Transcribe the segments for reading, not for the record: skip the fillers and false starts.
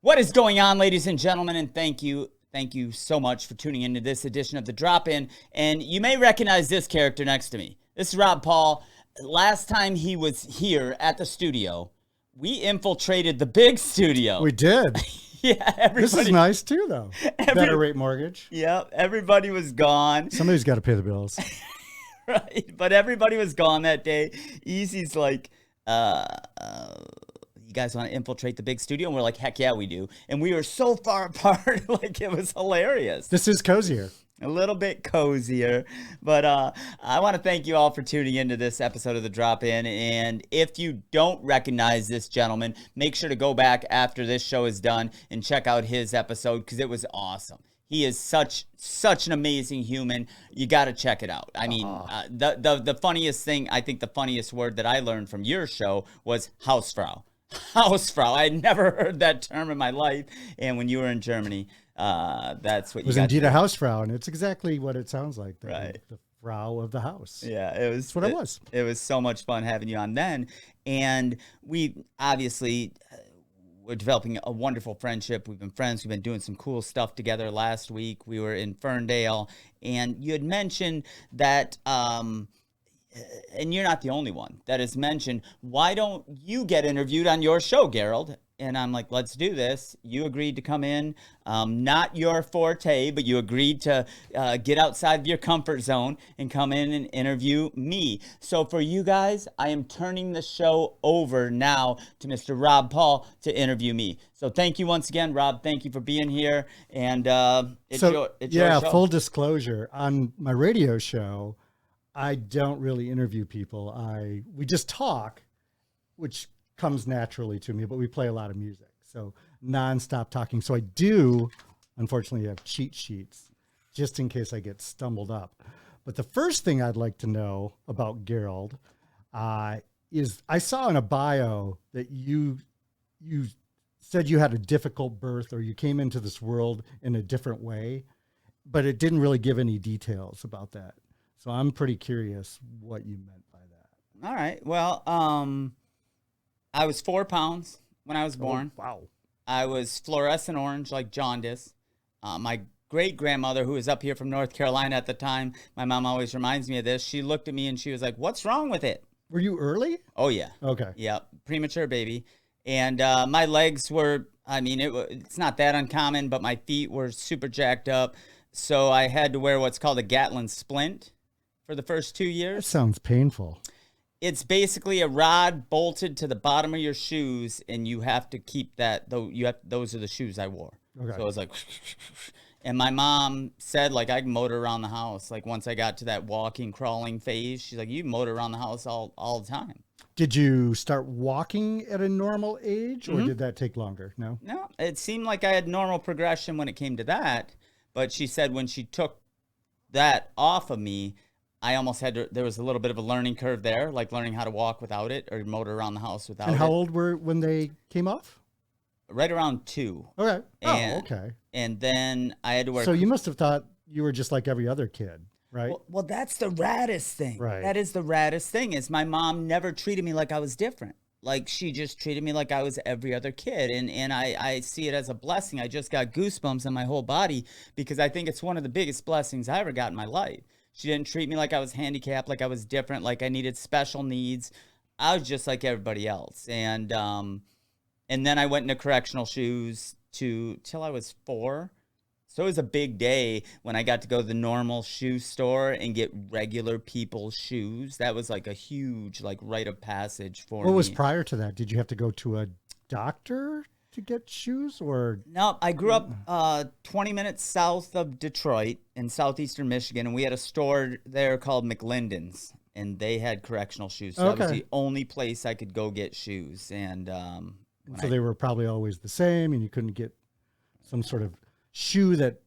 What is going on, ladies and gentlemen? And thank you so much for tuning into this edition of The Drop-In. And you may recognize this character next to me. This is Rob Paul. Last time he was here at the studio, we infiltrated the big studio. We did. Yeah, everybody. This is nice too, though. Better rate mortgage. Yep, everybody was gone. Somebody's got to pay the bills. Right, but everybody was gone that day. Easy's like, you guys want to infiltrate the big studio? And we're like, heck yeah, we do. And we were so far apart, like it was hilarious. This is cozier. A little bit cozier. But I want to thank you all for tuning into this episode of The Drop-In. And if you don't recognize this gentleman, make sure to go back after this show is done and check out his episode because it was awesome. He is such an amazing human. You got to check it out. I mean, the funniest thing, I think the funniest word that I learned from your show was Hausfrau. Hausfrau. I had never heard that term in my life. And when you were in Germany, that's what you got. It was indeed a Hausfrau, and it's exactly what it sounds like. Right. The Frau of the house. Yeah, it was. That's what it was. It was so much fun having you on then. And we obviously... we're developing a wonderful friendship. We've been friends. We've been doing some cool stuff together. Last week, we were in Ferndale, and you had mentioned that, and you're not the only one that has mentioned, why don't you get interviewed on your show, Garold? And I'm like, let's do this. You agreed to come in. Not your forte, but you agreed to get outside of your comfort zone and come in and interview me. So for you guys, I am turning the show over now to Mr. Rob Paul to interview me. So thank you once again, Rob. Thank you for being here. And it's your show. Full disclosure, on my radio show, I don't really interview people. We just talk, which comes naturally to me, but we play a lot of music, so nonstop talking. So I do, unfortunately, have cheat sheets just in case I get stumbled up. But the first thing I'd like to know about Garold is I saw in a bio that you said you had a difficult birth, or you came into this world in a different way, but it didn't really give any details about that. So I'm pretty curious what you meant by that. All right. Well, I was 4 pounds when I was born. Oh, wow. I was fluorescent orange like jaundice. My great-grandmother, who was up here from North Carolina at the time, my mom always reminds me of this. She looked at me and she was like, what's wrong with it? Were you early? Oh, yeah. Okay. Yeah, premature baby. And my legs were, I mean, it's not that uncommon, but my feet were super jacked up. So I had to wear what's called a Gatlin splint for the first 2 years. That sounds painful. It's basically a rod bolted to the bottom of your shoes, and you have to keep that. Though those are the shoes I wore. Okay. So it was like, and my mom said like I can motor around the house. Like once I got to that walking, crawling phase, she's like, you motor around the house all the time. Did you start walking at a normal age, or did that take longer? No, it seemed like I had normal progression when it came to that. But she said when she took that off of me, I almost had to, there was a little bit of a learning curve there, like learning how to walk without it or motor around the house without it. And how old were when they came off? Right around 2. Okay. Okay. And then I had to wear. So you must have thought you were just like every other kid, right? Well, that's the raddest thing. Right. That is the raddest thing is my mom never treated me like I was different. Like she just treated me like I was every other kid. And I see it as a blessing. I just got goosebumps on my whole body because I think it's one of the biggest blessings I ever got in my life. She didn't treat me like I was handicapped, like I was different, like I needed special needs. I was just like everybody else. And then I went into correctional shoes till I was 4. So it was a big day when I got to go to the normal shoe store and get regular people's shoes. That was like a huge like rite of passage for me. What was prior to that? Did you have to go to a doctor to get shoes, or? No, I grew up 20 minutes south of Detroit in southeastern Michigan, and we had a store there called McLinden's, and they had correctional shoes. So that was the only place I could go get shoes. And so they were probably always the same, and you couldn't get some sort of shoe that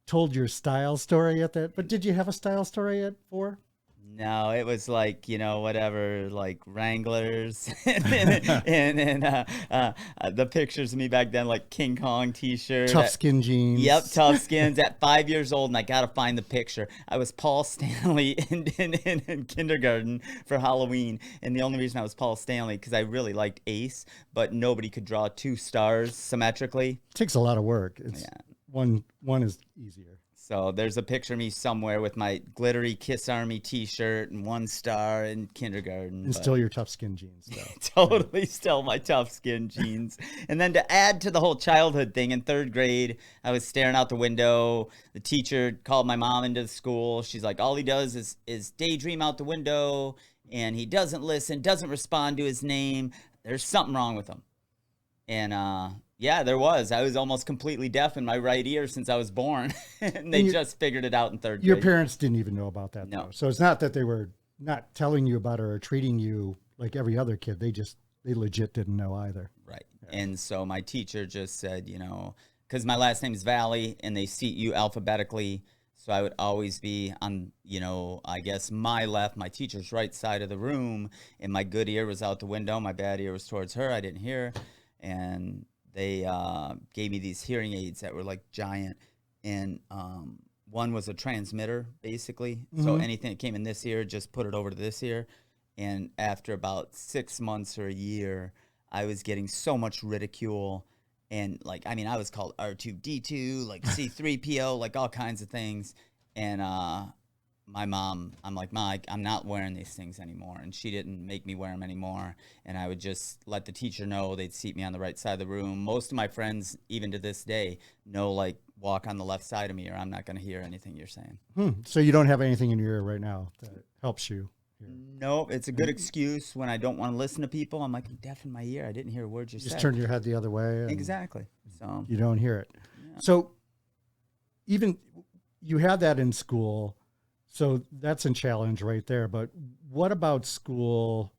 told your style story at that. But did you have a style story at 4? No, it was like, whatever, like Wranglers and the pictures of me back then, like King Kong t-shirt. Tough skin Yep, jeans. tough skins at 5 years old, and I gotta find the picture. I was Paul Stanley in kindergarten for Halloween, and the only reason I was Paul Stanley because I really liked Ace, but nobody could draw two stars symmetrically. Takes a lot of work. It's Yeah. one is easier. So there's a picture of me somewhere with my glittery Kiss Army T-shirt and one star in kindergarten. And but still your tough skin jeans, though. totally still my tough skin jeans. And then to add to the whole childhood thing, in third grade, I was staring out the window. The teacher called my mom into the school. She's like, all he does is daydream out the window, and he doesn't listen, doesn't respond to his name. There's something wrong with him. And yeah, there was. I was almost completely deaf in my right ear since I was born. And they just figured it out in third grade. Your parents didn't even know about that, No. though. So it's not that they were not telling you about it or treating you like every other kid. They legit didn't know either. Right. Yeah. And so my teacher just said, because my last name is Vallie and they seat you alphabetically. So I would always be on, I guess my left, my teacher's right side of the room. And my good ear was out the window. My bad ear was towards her. I didn't hear. And they gave me these hearing aids that were like giant. And one was a transmitter, basically. Mm-hmm. So anything that came in this ear, just put it over to this ear. And after about 6 months or a year, I was getting so much ridicule. And I was called R2D2, like C3PO, like all kinds of things. And my mom, I'm like, Ma, I'm not wearing these things anymore. And she didn't make me wear them anymore. And I would just let the teacher know. They'd seat me on the right side of the room. Most of my friends, even to this day, know, like, walk on the left side of me or I'm not going to hear anything you're saying. So you don't have anything in your ear right now that helps you hear? Nope. It's a good excuse when I don't want to listen to people. I'm like, I'm deaf in my ear. I didn't hear words you said. Just turn your head the other way. Exactly. So you don't hear it. Yeah. So even you had that in school. So that's a challenge right there. But what about school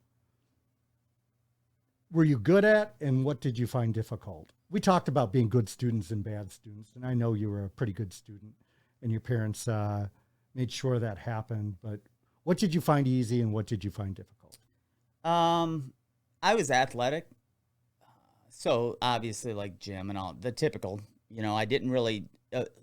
were you good at, and what did you find difficult? We talked about being good students and bad students, and I know you were a pretty good student, and your parents made sure that happened. But what did you find easy, and what did you find difficult? I was athletic, so obviously like gym and all the typical. I didn't really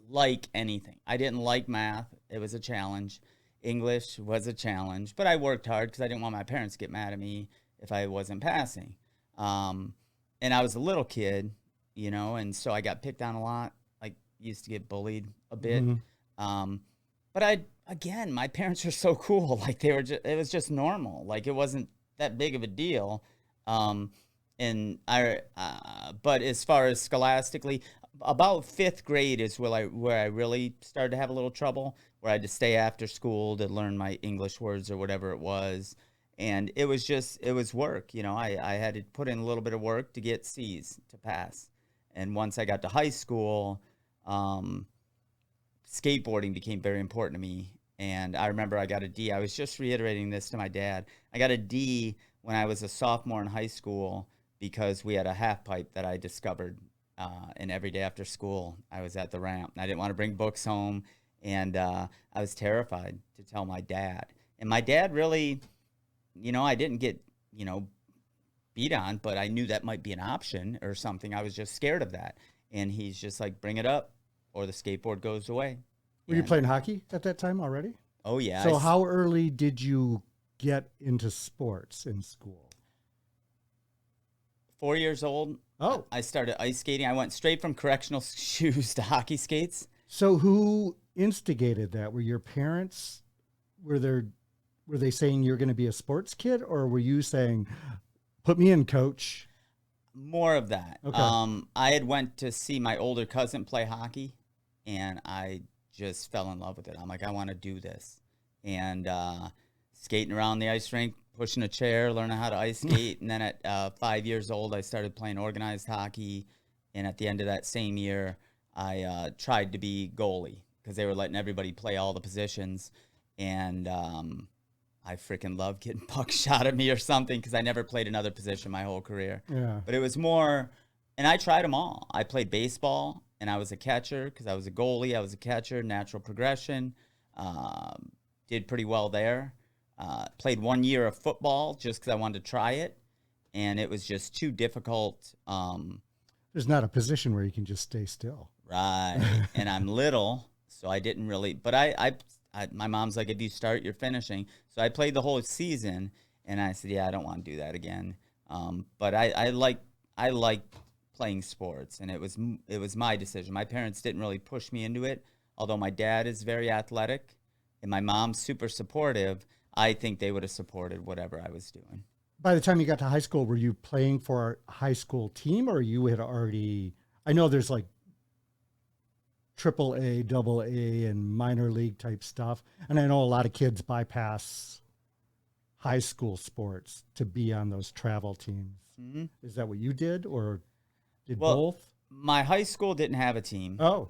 like anything. I didn't like math. It was a challenge. English was a challenge, but I worked hard because I didn't want my parents to get mad at me if I wasn't passing. And I was a little kid, and so I got picked on a lot. I used to get bullied a bit. Mm-hmm. But again, my parents were so cool. Like it was just normal. Like it wasn't that big of a deal. But as far as scholastically, about fifth grade is where I really started to have a little trouble, where I had to stay after school to learn my English words or whatever it was. And it was work. I had to put in a little bit of work to get C's to pass. And once I got to high school, skateboarding became very important to me. And I remember I got a D. I was just reiterating this to my dad. I got a D when I was a sophomore in high school because we had a half pipe that I discovered. And every day after school, I was at the ramp. I didn't want to bring books home. And I was terrified to tell my dad. And my dad really, I didn't get, beat on, but I knew that might be an option or something. I was just scared of that. And he's just like, bring it up or the skateboard goes away. Were you playing hockey at that time already? Oh, yeah. So how early did you get into sports in school? 4 years old. Oh. I started ice skating. I went straight from correctional shoes to hockey skates. So who instigated that? Were your parents, were they saying you're going to be a sports kid, or were you saying, put me in, coach? More of that. Okay. I had went to see my older cousin play hockey, and I just fell in love with it. I'm like, I want to do this. And skating around the ice rink, pushing a chair, learning how to ice skate. And then at 5 years old, I started playing organized hockey. And at the end of that same year, I tried to be goalie because they were letting everybody play all the positions. And I freaking loved getting pucks shot at me or something because I never played another position my whole career. Yeah. But it was more, and I tried them all. I played baseball, and I was a catcher because I was a goalie. I was a catcher, natural progression. Did pretty well there. played 1 year of football just because I wanted to try it, and it was just too difficult. There's not a position where you can just stay still. Right. And I'm little, so I didn't really. But my mom's like, if you start, you're finishing. So I played the whole season, and I said, yeah, I don't want to do that again. But I like playing sports, and it was my decision. My parents didn't really push me into it, although my dad is very athletic, and my mom's super supportive. I think they would have supported whatever I was doing. By the time you got to high school, were you playing for a high school team, or you had already? I know there's like triple A, double A, and minor league type stuff, and I know a lot of kids bypass high school sports to be on those travel teams. Mm-hmm. Is that what you did, or did Well, both? my high school didn't have a team. Oh,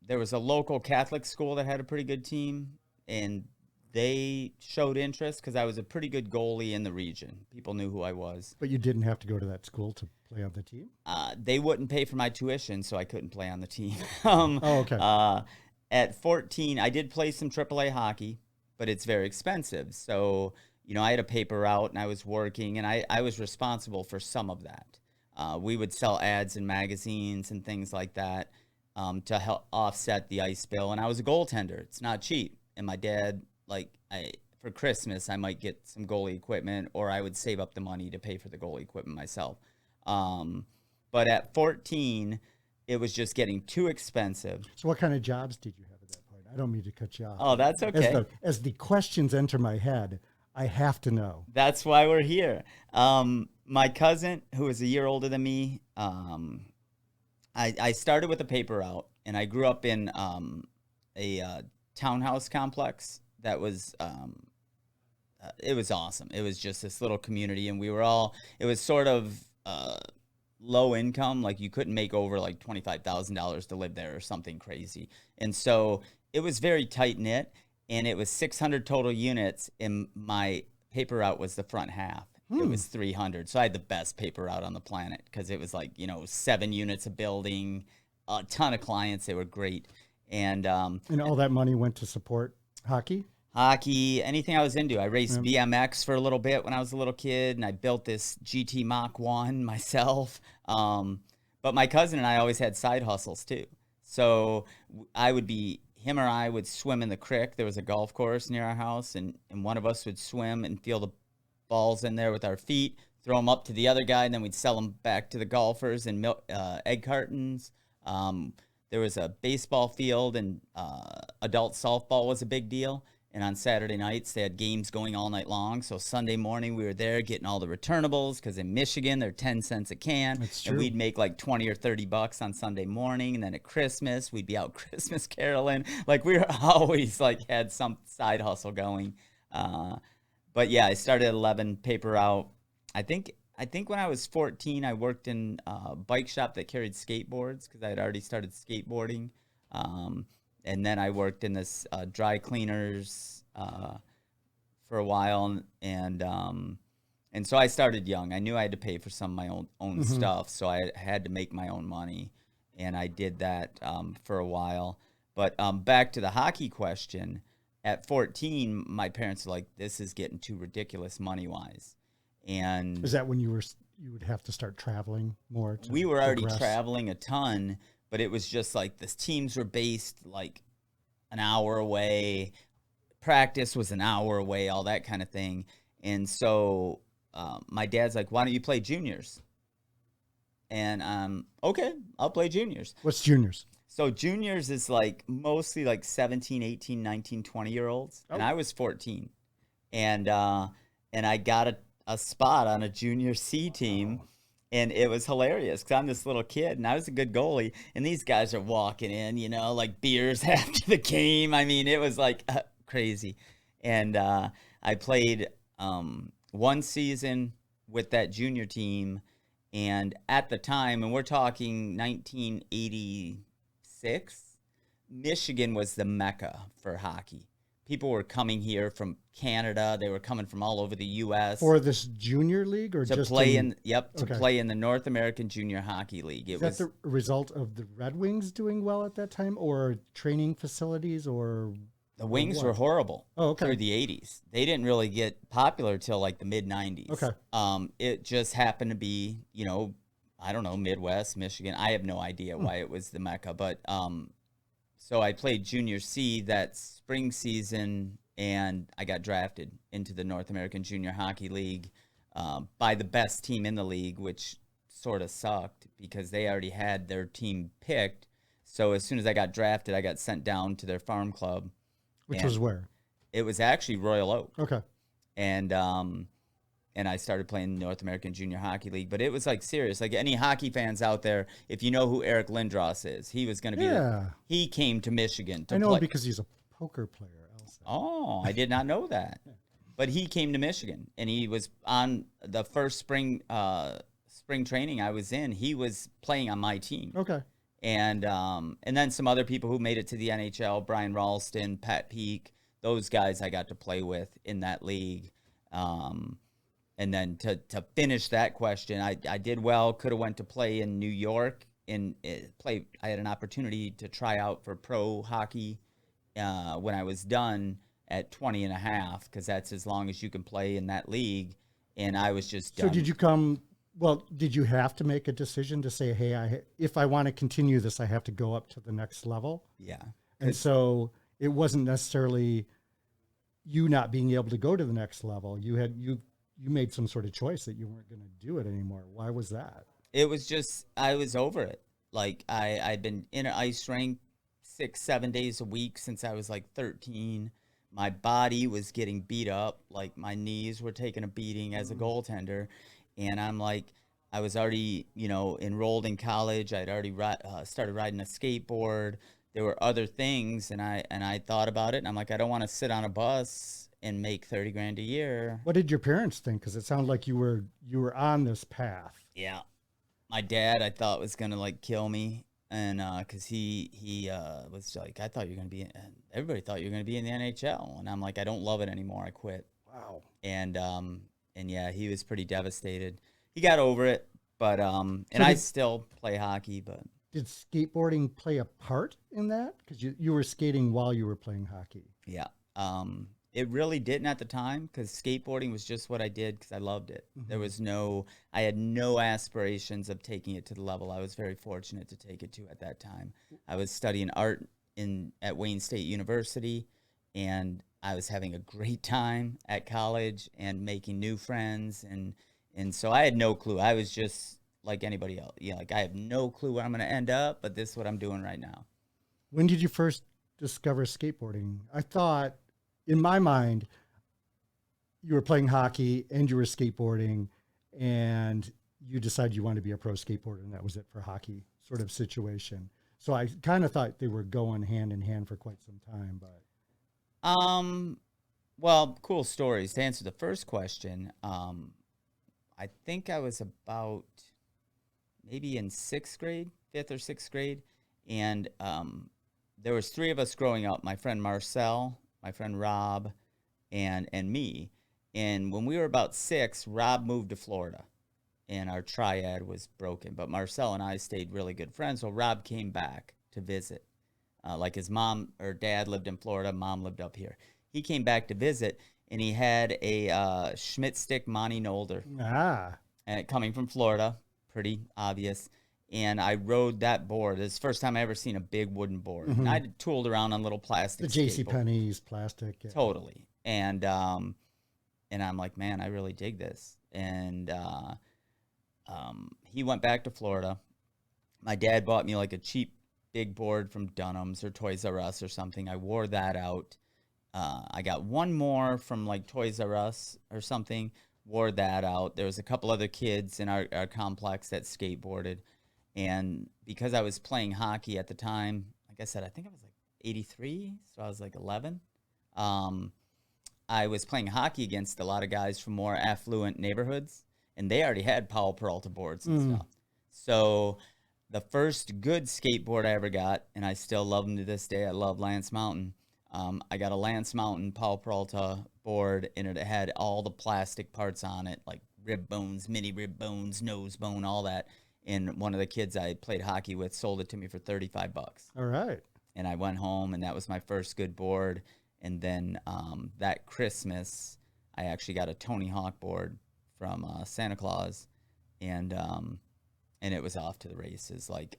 There was a local Catholic school that had a pretty good team, and they showed interest because I was a pretty good goalie in the region. People knew who I was. but you didn't have to go to that school to play on the team? They wouldn't pay for my tuition, so I couldn't play on the team. Oh, okay. At 14, I did play some AAA hockey, but it's very expensive. So, I had a paper route, and I was working, and I was responsible for some of that. We would sell ads in magazines and things like that to help offset the ice bill. And I was a goaltender. It's not cheap. And my dad, for Christmas, I might get some goalie equipment, or I would save up the money to pay for the goalie equipment myself. But at 14, it was just getting too expensive. So what kind of jobs did you have at that point? I don't mean to cut you off. Oh, that's okay. As the questions enter my head, I have to know. That's why we're here. My cousin, who is a year older than me, I started with a paper route, and I grew up in a townhouse complex that was it was awesome. It was just this little community, and it was sort of low income. Like, you couldn't make over like $25,000 to live there or something crazy. And so it was very tight knit, and it was 600 total units, and my paper route was the front half. It was 300. So I had the best paper route on the planet because it was 7 units a building, a ton of clients. They were great. And all that money went to support hockey? Hockey, anything I was into. I raced BMX for a little bit when I was a little kid, and I built this GT Mach 1 myself. But my cousin and I always had side hustles too. So him or I would swim in the creek. There was a golf course near our house, and one of us would swim and feel the balls in there with our feet, throw them up to the other guy, and then we'd sell them back to the golfers in egg cartons. There was a baseball field, and adult softball was a big deal. And on Saturday nights, they had games going all night long. So Sunday morning, we were there getting all the returnables because in Michigan, they're 10 cents a can. That's true. And we'd make like 20 or 30 bucks on Sunday morning. And then at Christmas, we'd be out Christmas caroling. We were always had some side hustle going. But yeah, I started at 11, paper out. I think when I was 14, I worked in a bike shop that carried skateboards because I had already started skateboarding. And then I worked in this dry cleaners for a while, and so I started young. I knew I had to pay for some of my own stuff, so I had to make my own money, and I did that for a while. But back to the hockey question, at 14, my parents were like, "This is getting too ridiculous money-wise." And is that when you would have to start traveling more? We were already traveling a ton. But it was just the teams were based an hour away. Practice was an hour away, all that kind of thing. And so my dad's like, why don't you play juniors? And okay, I'll play juniors. What's juniors? So juniors is mostly 17, 18, 19, 20-year-olds. Oh. And I was 14. And I got a spot on a junior C team. Wow. And it was hilarious because I'm this little kid, and I was a good goalie. And these guys are walking in, beers after the game. I mean, it was crazy. And I played one season with that junior team. And at the time, and we're talking 1986, Michigan was the mecca for hockey. People were coming here from Canada. They were coming from all over the U.S. For this junior league, or to just play play in the North American Junior Hockey League. Is that the result of the Red Wings doing well at that time, or training facilities, or The Or Wings were what? horrible Oh, okay. through the 80s. They didn't really get popular till like the mid 90s. Okay. It just happened to be, I don't know, Midwest, Michigan. I have no idea Hmm. why it was the Mecca, but so I played Junior C that spring season, and I got drafted into the North American Junior Hockey League by the best team in the league, which sort of sucked because they already had their team picked. So as soon as I got drafted, I got sent down to their farm club, Which was and where? it was actually Royal Oak, Okay. and I started playing the North American Junior Hockey League. But it was like serious. Like any hockey fans out there, if you know who Eric Lindros is, he was going to be Yeah. he came to Michigan I to know him play. because he's a poker player also. Oh, I did not know that. But he came to Michigan, and he was on the first spring training I was in. He was playing on my team, Okay. and then some other people who made it to the NHL, Brian Ralston, Pat Peak, those guys I got to play with in that league. And then to finish that question, I did well. Could have went to play in New York and play. I had an opportunity to try out for pro hockey when I was done at 20 and a half, because that's as long as you can play in that league. And I was just So done. did you come? Well, did you have to make a decision to say, "Hey, if I want to continue this, I have to go up to the next level"? Yeah. And so it wasn't necessarily you not being able to go to the next level. You made some sort of choice that you weren't going to do it anymore. Why was that? It was just, I was over it. Like I'd been in an ice rink 6, 7 days a week since I was like 13. My body was getting beat up. Like my knees were taking a beating as a goaltender. And I'm like, I was already, enrolled in college. I'd already started riding a skateboard. There were other things, and I thought about it, and I'm like, I don't want to sit on a bus and make 30 grand a year. What did your parents think? Because it sounded like you were on this path. Yeah. My dad, I thought, was gonna like kill me, and because he was like, I thought you're gonna be everybody thought you were gonna be in the NHL, and I'm like, I don't love it anymore. I quit. Wow. And yeah, he was pretty devastated. He got over it, but So I still play hockey, but did skateboarding play a part in that? Because you were skating while you were playing hockey. yeah. It really didn't at the time, because skateboarding was just what I did because I loved it. There was I had no aspirations of taking it to the level I was very fortunate to take it to at that time. I was studying art at Wayne State University, and I was having a great time at college and making new friends, and so I had no clue. I was just like anybody else. Yeah, like I have no clue where I'm going to end up, but this is what I'm doing right now. When did you first discover skateboarding? I thought, in my mind, you were playing hockey and you were skateboarding, and you decided you wanted to be a pro skateboarder, and that was it for hockey sort of situation. So I kind of thought they were going hand in hand for quite some time, but Well, cool stories. To answer the first question, I think I was about maybe in sixth grade, fifth or sixth grade, and there was three of us growing up. My friend Marcel, my friend Rob, and me. And when we were about 6, Rob moved to Florida, and our triad was broken. But Marcel and I stayed really good friends, so Rob came back to visit. Like his mom or dad lived in Florida, mom lived up here. He came back to visit, and he had a Schmidt stick Monty Nolder, and coming from Florida, pretty obvious. And I rode that board. It's the first time I ever seen a big wooden board. And I'd tooled around on little the plastic J.C. skateboard. Penney's plastic. Yeah. Totally. And I'm like, man, I really dig this. And he went back to Florida. My dad bought me like a cheap big board from Dunham's or Toys R Us or something. I wore that out. I got one more from like Toys R Us or something. Wore that out. There was a couple other kids in our complex that skateboarded. And because I was playing hockey at the time, like I said, I think I was like 83, so I was like 11. I was playing hockey against a lot of guys from more affluent neighborhoods, and they already had Powell Peralta boards and stuff. So the first good skateboard I ever got, and I still love them to this day, I love Lance Mountain. I got a Lance Mountain Powell Peralta board, and it had all the plastic parts on it, like rib bones, mini rib bones, nose bone, all that. And one of the kids I played hockey with sold it to me for $35. All right. And I went home, and that was my first good board. And then that Christmas, I actually got a Tony Hawk board from Santa Claus, and it was off to the races. Like,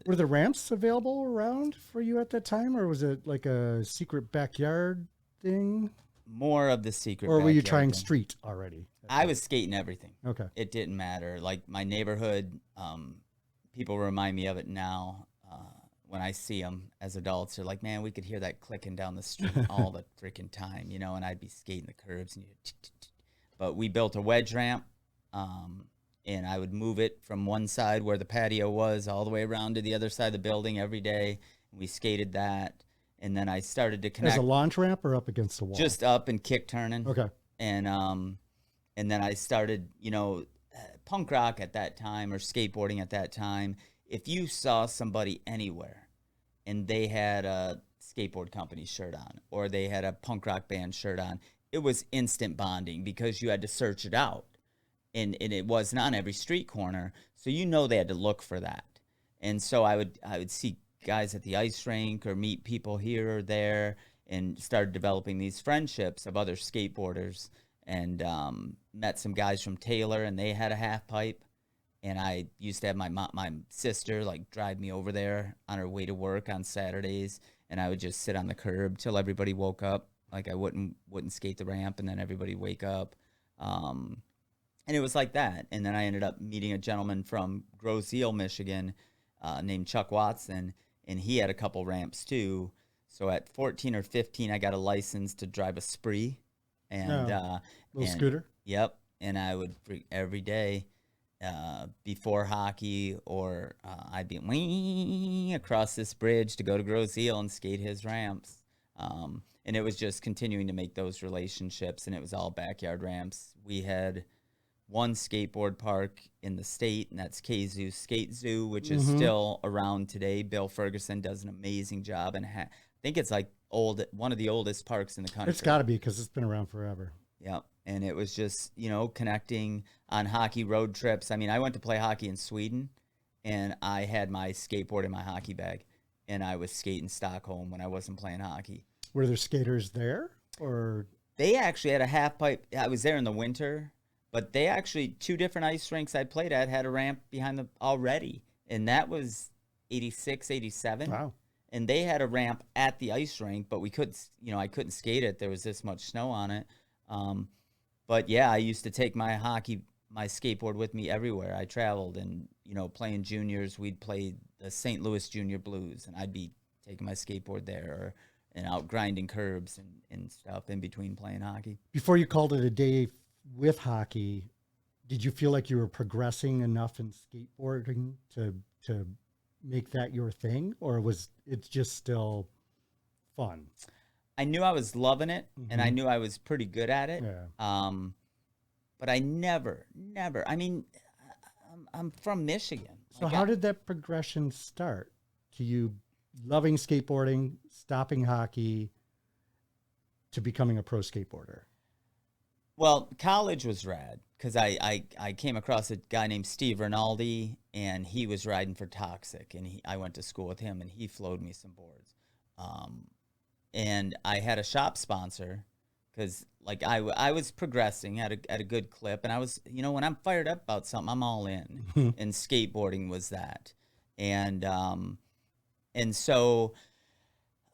Were the ramps available around for you at that time, or was it like a secret backyard thing? more of the secret Or were you backyard trying thing. street already? I was skating everything. Okay. It didn't matter. Like my neighborhood, people remind me of it now. When I see them as adults, they're like, "Man, we could hear that clicking down the street all the freaking time," you know. And I'd be skating the curbs, and but we built a wedge ramp, and I would move it from one side where the patio was all the way around to the other side of the building every day. And we skated that, and then I started to As connect a launch ramp or up against the wall? just up and kick turning. Okay. And then I started, punk rock at that time or skateboarding at that time. If you saw somebody anywhere and they had a skateboard company shirt on or they had a punk rock band shirt on, it was instant bonding because you had to search it out. And it wasn't on every street corner. So they had to look for that. And so I would see guys at the ice rink or meet people here or there and started developing these friendships of other skateboarders, and met some guys from Taylor, and they had a half pipe. And I used to have my sister like drive me over there on her way to work on Saturdays, and I would just sit on the curb till everybody woke up. Like I wouldn't skate the ramp, and then everybody wake up. And it was like that. And then I ended up meeting a gentleman from Grosse Ile, Michigan, named Chuck Watson, and he had a couple ramps too. So at 14 or 15, I got a license to drive a spree, and little scooter. Yep. And I would every day before hockey, or I'd be wing across this bridge to go to Grosse Ile and skate his ramps. And it was just continuing to make those relationships, and it was all backyard ramps. We had one skateboard park in the state, and that's Kazoo Skate Zoo, which is still around today. Bill Ferguson does an amazing job, and I think it's like one of the oldest parks in the country. It's got to be because it's been around forever. Yeah, and it was just, connecting on hockey road trips. I mean, I went to play hockey in Sweden, and I had my skateboard in my hockey bag, and I was skating Stockholm when I wasn't playing hockey. Were there skaters there, or? They actually had a half pipe. I was there in the winter, but they actually, two different ice rinks I played at had a ramp behind them already, and that was 86, 87. Wow. And they had a ramp at the ice rink, but we could, I couldn't skate it. There was this much snow on it. But yeah, I used to take my skateboard with me everywhere. I traveled, and, playing juniors, we'd play the St. Louis Junior Blues, and I'd be taking my skateboard there, and out grinding curbs and stuff in between playing hockey. Before you called it a day with hockey, did you feel like you were progressing enough in skateboarding to make that your thing, or was it just still fun? I knew I was loving it, and I knew I was pretty good at it. Yeah. But I never, I mean, I'm from Michigan. So how did that progression start? To you loving skateboarding, stopping hockey, to becoming a pro skateboarder? Well, college was rad because I came across a guy named Steve Rinaldi, and he was riding for Toxic, and I went to school with him, and he flowed me some boards. And I had a shop sponsor because, like, I was progressing at a good clip, and I was, when I'm fired up about something, I'm all in, and skateboarding was that. And so,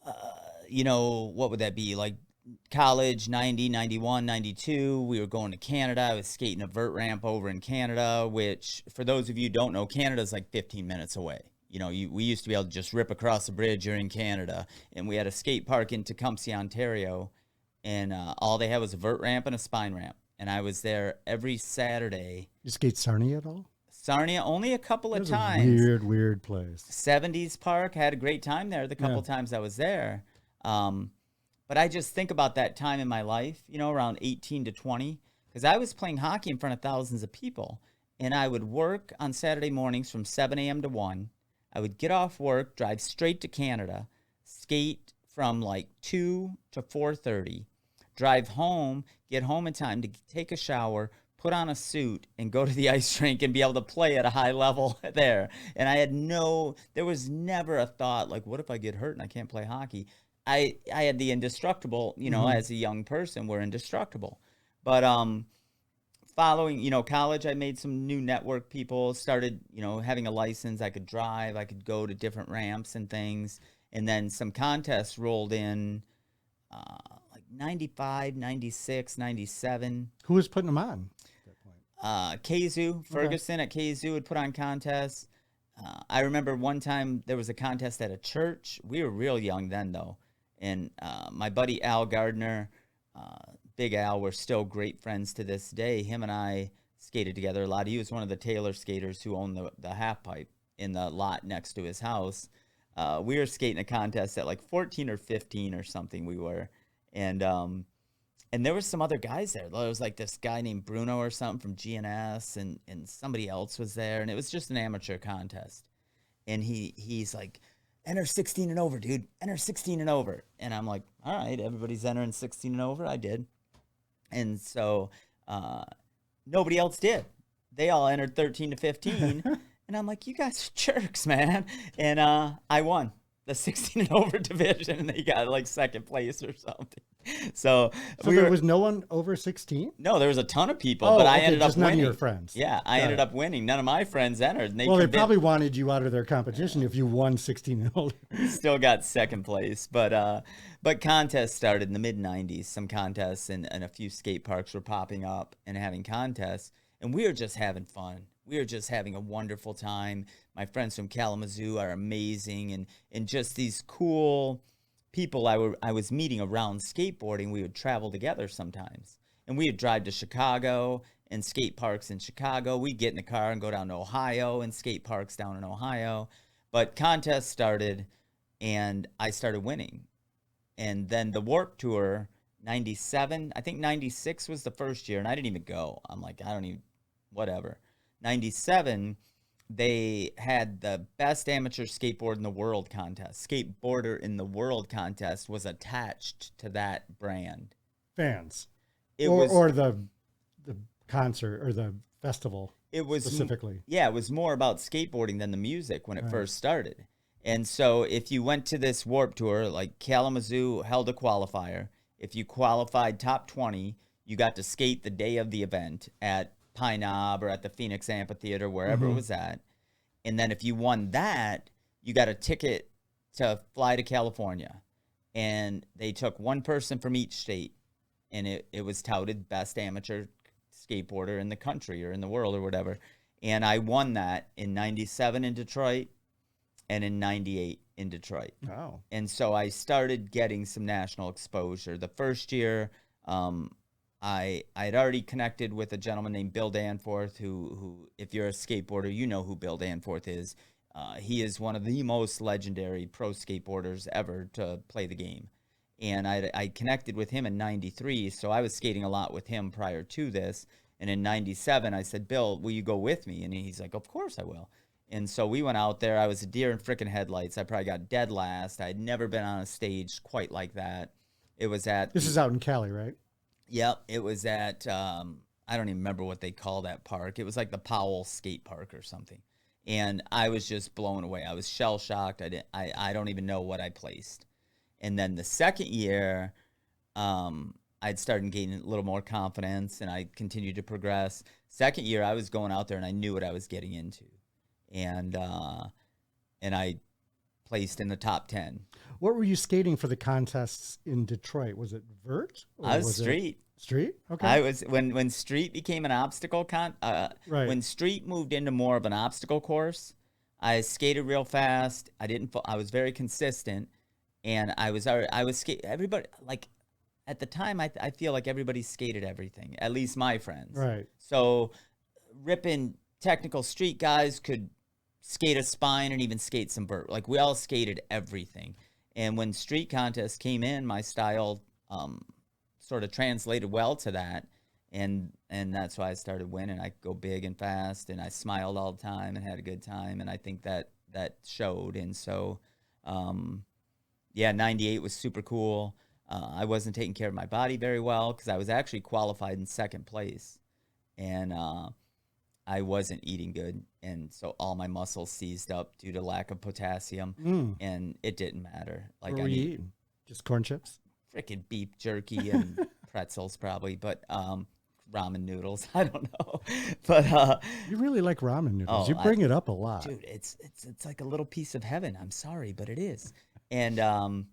what would that be? Like college, 90, 91, 92, we were going to Canada. I was skating a vert ramp over in Canada, which, for those of you who don't know, Canada's like 15 minutes away. We used to be able to just rip across the bridge. You're in Canada. And we had a skate park in Tecumseh, Ontario, and all they had was a vert ramp and a spine ramp. And I was there every Saturday. You skate Sarnia at all? Sarnia, only a couple of times. Weird place. 70s Park, had a great time there the couple times I was there. But I just think about that time in my life, around 18 to 20, because I was playing hockey in front of thousands of people. And I would work on Saturday mornings from 7 a.m. to 1. I would get off work, drive straight to Canada, skate from like 2 to 4:30, drive home, get home in time to take a shower, put on a suit, and go to the ice rink and be able to play at a high level there. And there was never a thought like, what if I get hurt and I can't play hockey? I had the indestructible, as a young person, we're indestructible. But following, college, I made some new network people, started, having a license. I could drive, I could go to different ramps and things. And then some contests rolled in like 95, 96, 97. Who was putting them on at that point? KZoo, Ferguson at KZoo would put on contests. I remember one time there was a contest at a church. We were real young then, though. And my buddy Al Gardner, Big Al, we're still great friends to this day. Him and I skated together a lot. He was one of the Taylor skaters who owned the half pipe in the lot next to his house. We were skating a contest at like 14 or 15 or something we were. And there was some other guys there. There was like this guy named Bruno or something from GNS, and somebody else was there. And it was just an amateur contest. And he's like, enter 16 and over, dude. Enter 16 and over. And I'm like, all right, everybody's entering 16 and over. I did. And so nobody else did. They all entered 13 to 15. And I'm like, you guys are jerks, man. And I won the 16 and over division, and they got like second place or something. So there was no one over 16? No, there was a ton of people, but I ended up winning. None of your friends. Yeah, I ended up winning. None of my friends entered. And they probably wanted you out of their competition if you won 16 and older. Still got second place, but contests started in the mid 90s. Some contests and a few skate parks were popping up and having contests, and we were just having fun. We were just having a wonderful time. My friends from Kalamazoo are amazing, and just these cool people I was meeting around skateboarding. We would travel together sometimes, and we would drive to Chicago and skate parks in Chicago. We'd get in the car and go down to Ohio and skate parks down in Ohio. But contests started, and I started winning. And then the Warped Tour, 97, I think 96 was the first year, and I didn't even go. I'm like, I don't even, whatever. 97, they had the best amateur skateboard in the world contest. Skateboarder in the world contest was attached to that brand. Fans. Or the concert or the festival. It was specifically. It was more about skateboarding than the music when it first started. And so if you went to this Warped Tour, like Kalamazoo held a qualifier. If you qualified top 20, you got to skate the day of the event at Pine Knob or at the Phoenix Amphitheater, wherever it was at. And then if you won that, you got a ticket to fly to California. And they took one person from each state, and it was touted best amateur skateboarder in the country or in the world or whatever. And I won that in 97 in Detroit and in 98 in Detroit. Wow. And so I started getting some national exposure. The first year, I had already connected with a gentleman named Bill Danforth, who, if you're a skateboarder, you know who Bill Danforth is. He is one of the most legendary pro skateboarders ever to play the game. And I connected with him in 93, so I was skating a lot with him prior to this. And in 97, I said, Bill, will you go with me? And he's like, of course I will. And so we went out there. I was a deer in frickin' headlights. I probably got dead last. I had never been on a stage quite like that. It was at... This is out in Cali, right? Yep, it was at, I don't even remember what they call that park. It was like the Powell Skate Park or something. And I was just blown away. I was shell-shocked. I don't even know what I placed. And then the second year, I'd started gaining a little more confidence, and I continued to progress. Second year, I was going out there, and I knew what I was getting into. And I placed in the top 10. What were you skating for the contests in Detroit? Was it vert? I was street. Street? Okay. I was when street became an obstacle right. When street moved into more of an obstacle course, I skated real fast. I was very consistent, and I was everybody, like, at the time I feel like everybody skated everything, at least my friends. Right. So ripping technical street guys could skate a spine and even skate some vert. Like, we all skated everything. And when street contests came in, my style sort of translated well to that. And that's why I started winning. I could go big and fast, and I smiled all the time and had a good time. And I think that showed. And so, 98 was super cool. I wasn't taking care of my body very well because I was actually qualified in second place. And I wasn't eating good, and so all my muscles seized up due to lack of potassium, and it didn't matter. Like, what were you eating? Just corn chips? Freaking beef jerky and pretzels probably, but ramen noodles. I don't know. But You really like ramen noodles. oh, You bring it up a lot. dude, it's like a little piece of heaven. I'm sorry, but it is. And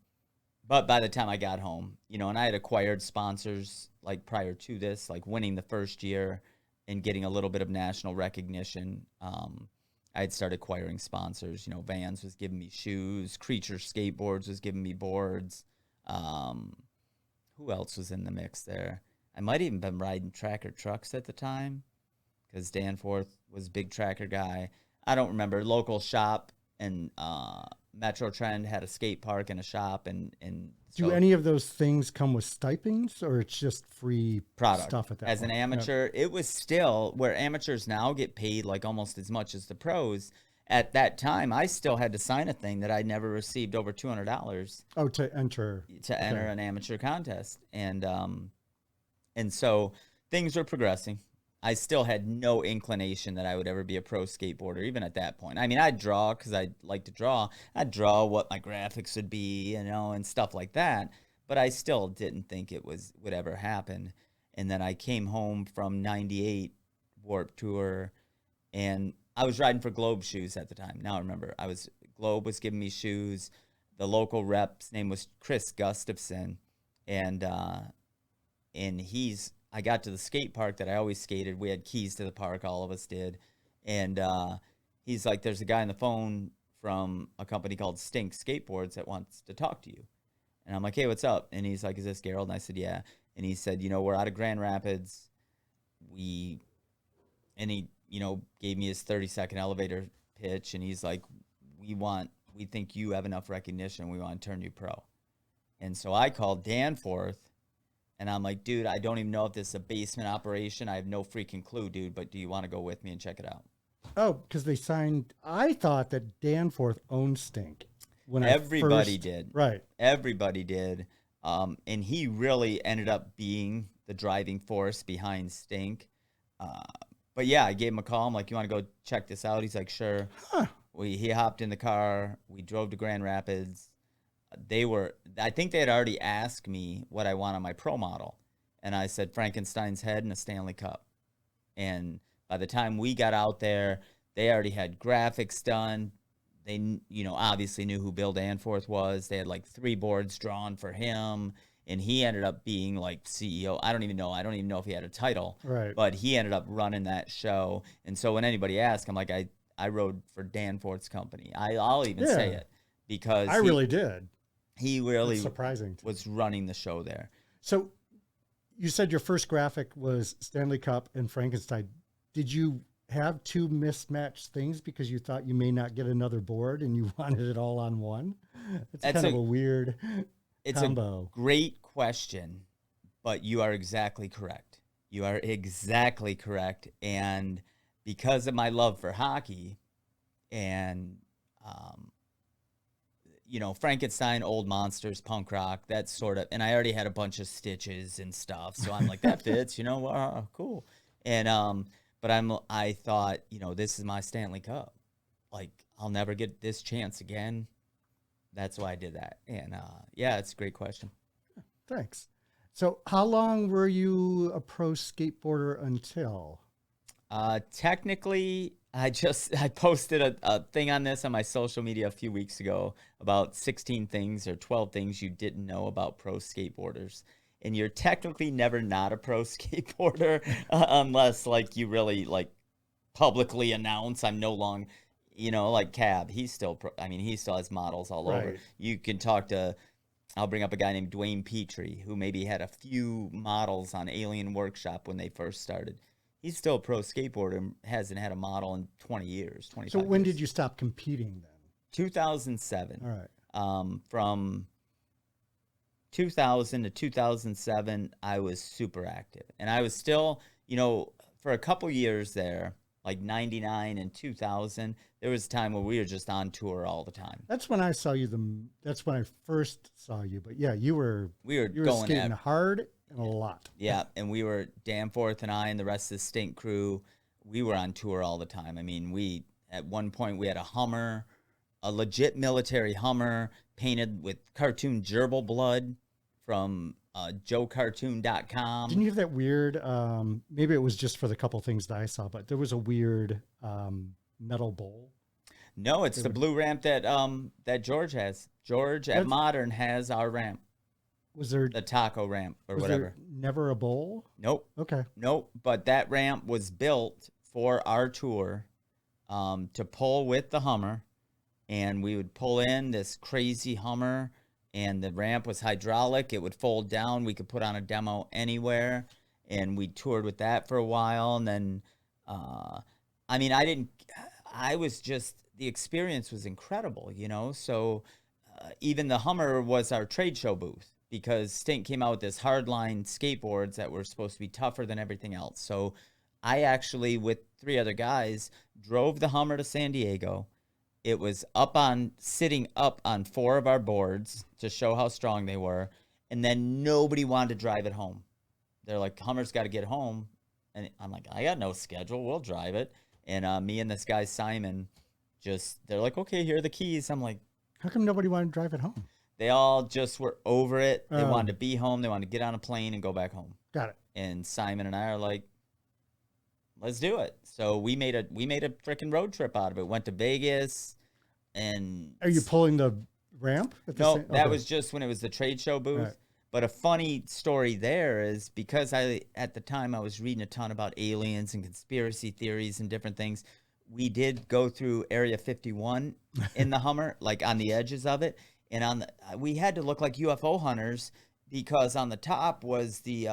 but by the time I got home, and I had acquired sponsors like prior to this, like winning the first year and getting a little bit of national recognition. I had started acquiring sponsors. Vans was giving me shoes, Creature Skateboards was giving me boards. Who else was in the mix there? I might even been riding tracker trucks at the time because Danforth was a big tracker guy. I don't remember. Local shop and Metro Trend had a skate park and a shop. And Do any of those things come with stipends, or it's just free product stuff at that as point? an amateur? It was still where amateurs now get paid like almost as much as the pros. At that time, I still had to sign a thing that I never received over $200 Oh, to enter. to enter an amateur contest. And so things were progressing. I still had no inclination that I would ever be a pro skateboarder, even at that point. I mean, I'd draw because I like to draw. I'd draw what my graphics would be, and stuff like that. But I still didn't think it would ever happen. And then I came home from '98 Warped Tour, and I was riding for Globe shoes at the time. Now I remember, Globe was giving me shoes. The local rep's name was Chris Gustafson, and I got to the skate park that I always skated. We had keys to the park, all of us did. And he's like, there's a guy on the phone from a company called Stink Skateboards that wants to talk to you. And I'm like, hey, what's up? And he's like, is this Garold? And I said, yeah. And he said, we're out of Grand Rapids. And he, gave me his 30-second elevator pitch. And he's like, we think you have enough recognition. We want to turn you pro. And so I called Danforth. And I'm like, dude, I don't even know if this is a basement operation. I have no freaking clue, dude. But do you want to go with me and check it out? Oh, because they signed. I thought that Danforth owned Stink. Everybody did. Right. Everybody did. And he really ended up being the driving force behind Stink. But yeah, I gave him a call. I'm like, you want to go check this out? He's like, sure. Huh. He hopped in the car. We drove to Grand Rapids. I think they had already asked me what I want on my pro model. And I said Frankenstein's head and a Stanley Cup. And by the time we got out there, they already had graphics done. They, obviously knew who Bill Danforth was. They had like 3 boards drawn for him. And he ended up being like CEO. I don't even know if he had a title. Right. But he ended up running that show. And so when anybody asked, I'm like, I rode for Danforth's company. I'll even say it because I really did. He really That's surprising was running the show there. So you said your first graphic was Stanley Cup and Frankenstein. Did you have 2 mismatched things because you thought you may not get another board and you wanted it all on one? It's kind of a weird combo. A great question, but you are exactly correct. You are exactly correct. And because of my love for hockey and Frankenstein, Old Monsters, punk rock, that sort of, and I already had a bunch of stitches and stuff. So I'm like, that fits, cool. And, but I thought, this is my Stanley Cup. Like, I'll never get this chance again. That's why I did that. And, yeah, it's a great question. Thanks. So how long were you a pro skateboarder until? Technically, I posted a thing on this on my social media a few weeks ago about 16 things or 12 things you didn't know about pro skateboarders. And you're technically never not a pro skateboarder unless like you really like publicly announce I'm no longer, like Cab. He's still pro. I mean, he still has models all over. You can talk to, I'll bring up a guy named Dwayne Petrie who maybe had a few models on Alien Workshop when they first started. He's still a pro skateboarder and hasn't had a model in 20 years, 25 So when years. did you stop competing then? 2007. All right. From 2000 to 2007, I was super active. And I was still, for a couple years there, like 99 and 2000, there was a time where we were just on tour all the time. That's when I saw you. That's when I first saw you. But yeah, you were going skating hard and a lot. Yeah, and we were, Danforth and I and the rest of the Stink crew, we were on tour all the time. I mean, at one point we had a Hummer, a legit military Hummer painted with cartoon gerbil blood from joecartoon.com. Didn't you have that weird? Maybe it was just for the couple things that I saw, but there was a weird metal bowl. No, it's the blue ramp that George has. George at Modern has our ramp. Was there the taco ramp or was whatever? there never a bowl? Nope. Okay. Nope. But that ramp was built for our tour to pull with the Hummer, and we would pull in this crazy Hummer, and the ramp was hydraulic. It would fold down. We could put on a demo anywhere, and we toured with that for a while. And then, I mean, the experience was incredible, you know? So even the Hummer was our trade show booth because Stink came out with this hardline skateboards that were supposed to be tougher than everything else. So I actually, with 3 other guys, drove the Hummer to San Diego. It was sitting up on 4 of our boards to show how strong they were. And then nobody wanted to drive it home. They're like, Hummer's got to get home. And I'm like, I got no schedule. We'll drive it. And me and this guy, Simon, they're like, okay, here are the keys. I'm like, how come nobody wanted to drive it home? They all just were over it. They wanted to be home. They wanted to get on a plane and go back home. Got it. And Simon and I are like, let's do it. So we made a freaking road trip out of it. Went to Vegas, and are you pulling the ramp? No, that was just when it was the trade show booth. Right. But a funny story there is because at the time I was reading a ton about aliens and conspiracy theories and different things. We did go through Area 51 in the Hummer, like on the edges of it. And we had to look like UFO hunters because on the top was the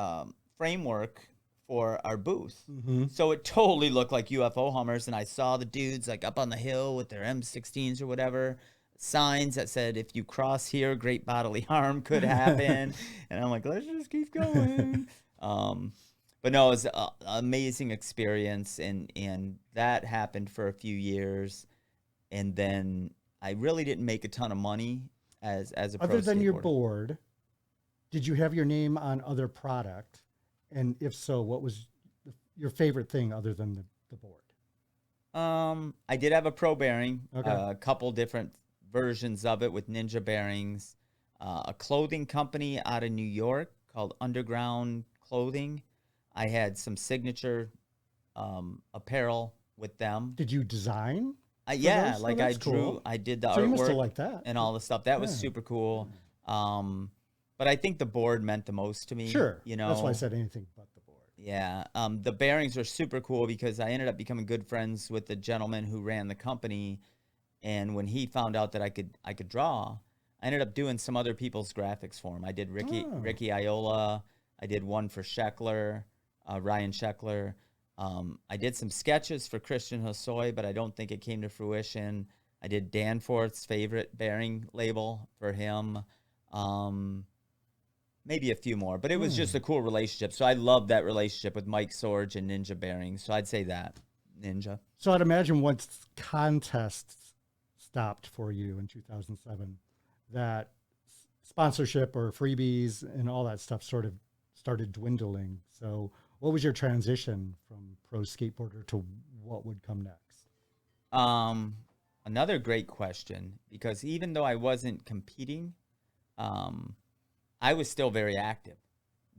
framework for our booth. Mm-hmm. So it totally looked like UFO Hummers. And I saw the dudes like up on the hill with their M16s or whatever, signs that said, if you cross here, great bodily harm could happen. And I'm like, let's just keep going. But no, it was an amazing experience. And that happened for a few years. And then I really didn't make a ton of money as a pro other than skateboarder. Your board. Did you have your name on other product? And if so, what was your favorite thing other than the board? I did have a pro bearing, a couple different versions of it with Ninja bearings, a clothing company out of New York called Underground Clothing. I had some signature apparel with them. Did you design? Yeah, like I drew, cool. I did the artwork. You must have liked that. And all the stuff. That was super cool. But I think the board meant the most to me. Sure. You know, that's why I said anything but the board. Yeah. The bearings are super cool because I ended up becoming good friends with the gentleman who ran the company. And when he found out that I could draw, I ended up doing some other people's graphics for him. I did Ricky Iola. I did one for Scheckler, Ryan Scheckler. I did some sketches for Christian Hosoi, but I don't think it came to fruition. I did Danforth's favorite bearing label for him. Maybe a few more, but it was just a cool relationship. So I love that relationship with Mike Sorge and Ninja Bearings. So I'd say that, Ninja. So I'd imagine once contests stopped for you in 2007, that sponsorship or freebies and all that stuff sort of started dwindling. So what was your transition from pro skateboarder to what would come next? Another great question, because even though I wasn't competing, I was still very active.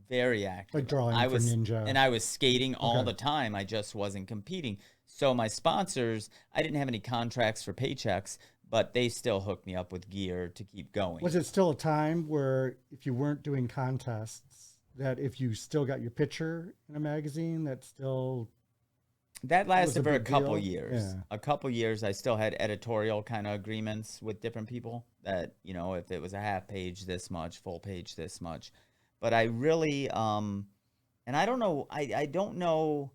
Like drawing for Ninja. And I was skating all the time. I just wasn't competing. So my sponsors, I didn't have any contracts for paychecks, but they still hooked me up with gear to keep going. Was it still a time where if you weren't doing contests, that if you still got your picture in a magazine, that lasted for a couple years. Yeah. A couple years, I still had editorial kind of agreements with different people that, you know, if it was a half page this much, full page this much. But I really, and I don't know, I don't know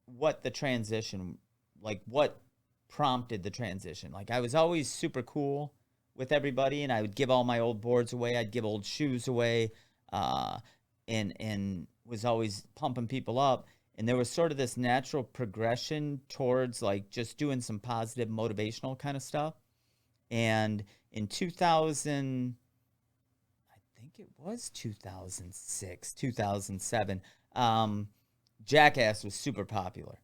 what the transition, like what prompted the transition. Like I was always super cool with everybody, and I would give all my old boards away. I'd give old shoes away, and was always pumping people up. And there was sort of this natural progression towards like just doing some positive motivational kind of stuff. And in 2000, I think it was 2006, 2007, Jackass was super popular.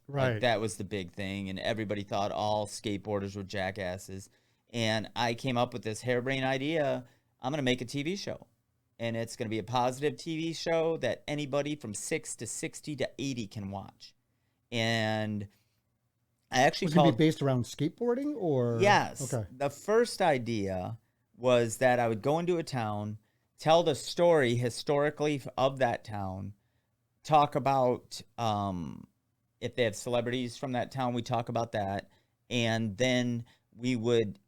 Right. Like that was the big thing, and everybody thought all skateboarders were jackasses. And I came up with this harebrained idea. I'm going to make a TV show, and it's going to be a positive TV show that anybody from 6 to 60 to 80 can watch. And I actually Was it going to be called, based around skateboarding or? yes, Okay. the first idea was that I would go into a town, tell the story historically of that town, talk about if they have celebrities from that town, we talk about that. And then we would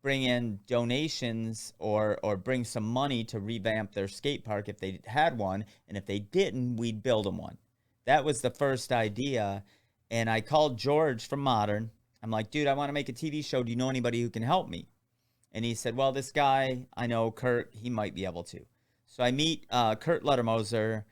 bring in donations or bring some money to revamp their skate park if they had one. And if they didn't, we'd build them one. That was the first idea. And I called George from Modern. I'm like, dude, I want to make a TV show. Do you know anybody who can help me? And he said, well, this guy, I know, Kurt, he might be able to. So I meet Kurt Lettermoser.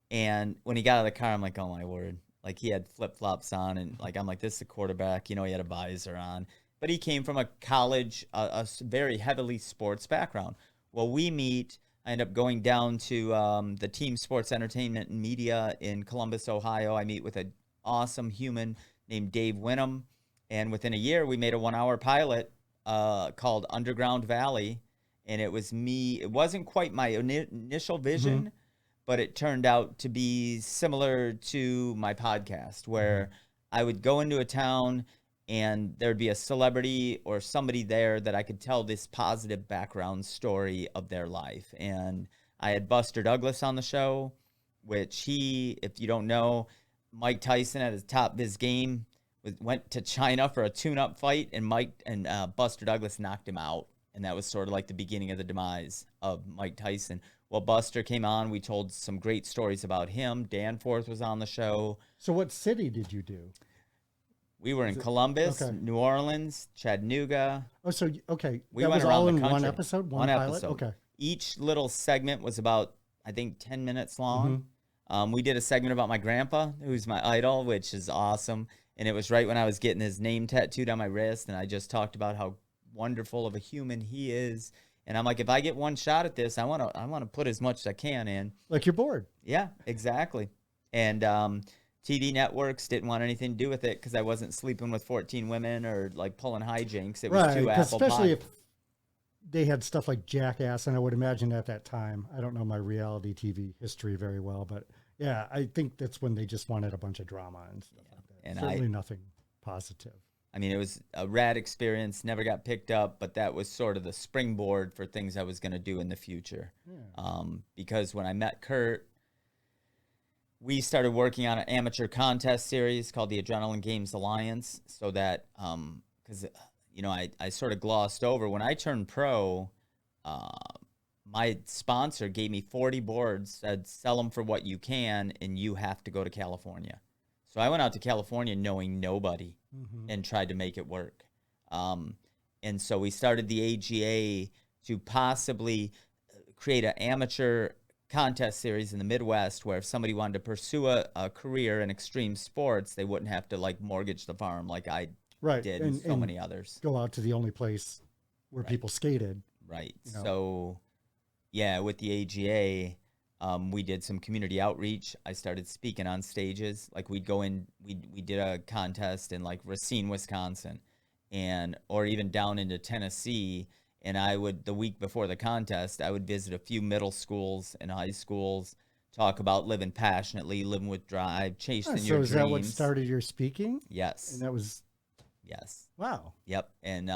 And when he got out of the car, I'm like, oh, my word. Like, he had flip-flops on. And, like, I'm like, this is the quarterback. You know, he had a visor on. But he came from a college, a very heavily sports background. Well, we meet. I end up going down to the Team Sports Entertainment and Media in Columbus, Ohio. I meet with an awesome human named Dave Winham. And within a year, we made a 1-hour pilot called Underground Valley. And it was me. It wasn't quite my initial vision, but it turned out to be similar to my podcast, where I would go into a town and there'd be a celebrity or somebody there that I could tell this positive background story of their life. And I had Buster Douglas on the show, which he, if you don't know, Mike Tyson at his top of his game went to China for a tune-up fight, and Buster Douglas knocked him out. And that was sort of like the beginning of the demise of Mike Tyson. Well, Buster came on. We told some great stories about him. Danforth was on the show. So what city did you do? We were in Columbus, okay. New Orleans, Chattanooga. Oh, so, okay. We that went was around all the in country. one episode? One pilot? episode. Okay. Each little segment was about, I think, 10 minutes long. We did a segment about my grandpa, who's my idol, which is awesome. And it was right when I was getting his name tattooed on my wrist. And I just talked about how wonderful of a human he is. And I'm like, if I get one shot at this, I want to put as much as I can in. Like you're bored. Yeah, exactly. And TV networks didn't want anything to do with it because I wasn't sleeping with 14 women or like pulling hijinks. It was Right. too apple Especially pie. if they had stuff like Jackass, and I would imagine at that time, I don't know my reality TV history very well, but yeah, I think that's when they just wanted a bunch of drama and stuff like that. And Certainly nothing positive. I mean, it was a rad experience, never got picked up, but that was sort of the springboard for things I was going to do in the future. Yeah. Because when I met Kurt, we started working on an amateur contest series called the Adrenaline Games Alliance, so that, because, you know, I sort of glossed over. When I turned pro, my sponsor gave me 40 boards, said, sell them for what you can, and you have to go to California. So I went out to California knowing nobody and tried to make it work. And so we started the AGA to possibly create an amateur contest series in the Midwest where if somebody wanted to pursue a career in extreme sports, they wouldn't have to like mortgage the farm like I did and so many others. Go out to the only place where people skated. Right. You know. So, yeah, with the AGA, we did some community outreach. I started speaking on stages. Like we'd go in, we did a contest in like Racine, Wisconsin, or even down into Tennessee. And I would, the week before the contest, I would visit a few middle schools and high schools, talk about living passionately, living with drive, chasing your dreams. So is that what started your speaking? Yes. And that was, yes. wow. Yep. And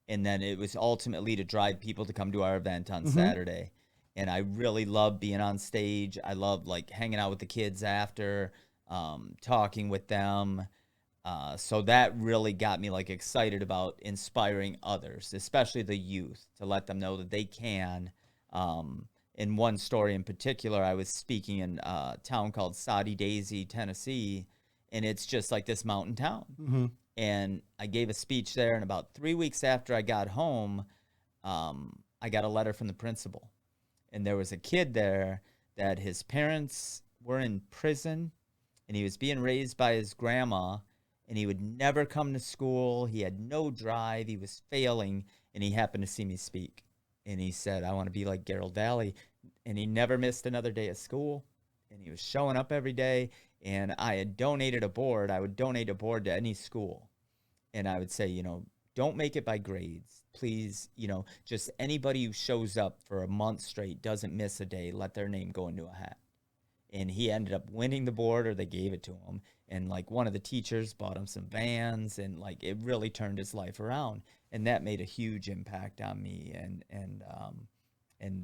then it was ultimately to drive people to come to our event on Saturday. And I really love being on stage. I love like hanging out with the kids after, talking with them. So that really got me like excited about inspiring others, especially the youth, to let them know that they can. In one story in particular, I was speaking in a town called Soddy Daisy, Tennessee, and it's just like this mountain town. And I gave a speech there, and about 3 weeks after I got home, I got a letter from the principal. And there was a kid there that his parents were in prison, and he was being raised by his grandma, and he would never come to school. He had no drive. He was failing, and he happened to see me speak. And he said, I want to be like Garold Vallie. And he never missed another day of school, and he was showing up every day. and I had donated a board. I would donate a board to any school, and I would say, don't make it by grades. Please, just anybody who shows up for a month straight, doesn't miss a day, let their name go into a hat. And he ended up winning the board, or they gave it to him. And like one of the teachers bought him some Vans, and like it really turned his life around. And that made a huge impact on me. And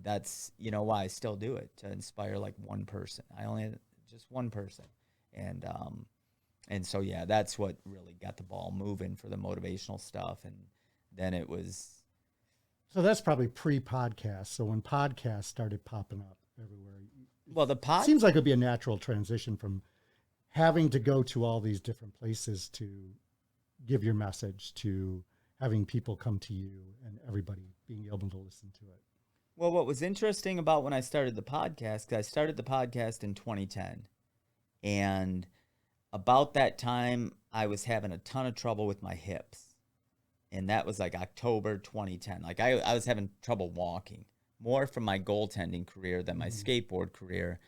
that's, why I still do it, to inspire like one person. I only had just one person. And so, yeah, that's what really got the ball moving for the motivational stuff. And then it was. So that's probably pre-podcast. So when podcasts started popping up everywhere, Well, seems like it'd be a natural transition from having to go to all these different places to give your message to having people come to you and everybody being able to listen to it. Well, what was interesting about when I started the podcast, because I started the podcast in 2010, and about that time, I was having a ton of trouble with my hips, and that was like October 2010. Like I was having trouble walking, more from my goaltending career than my skateboard career,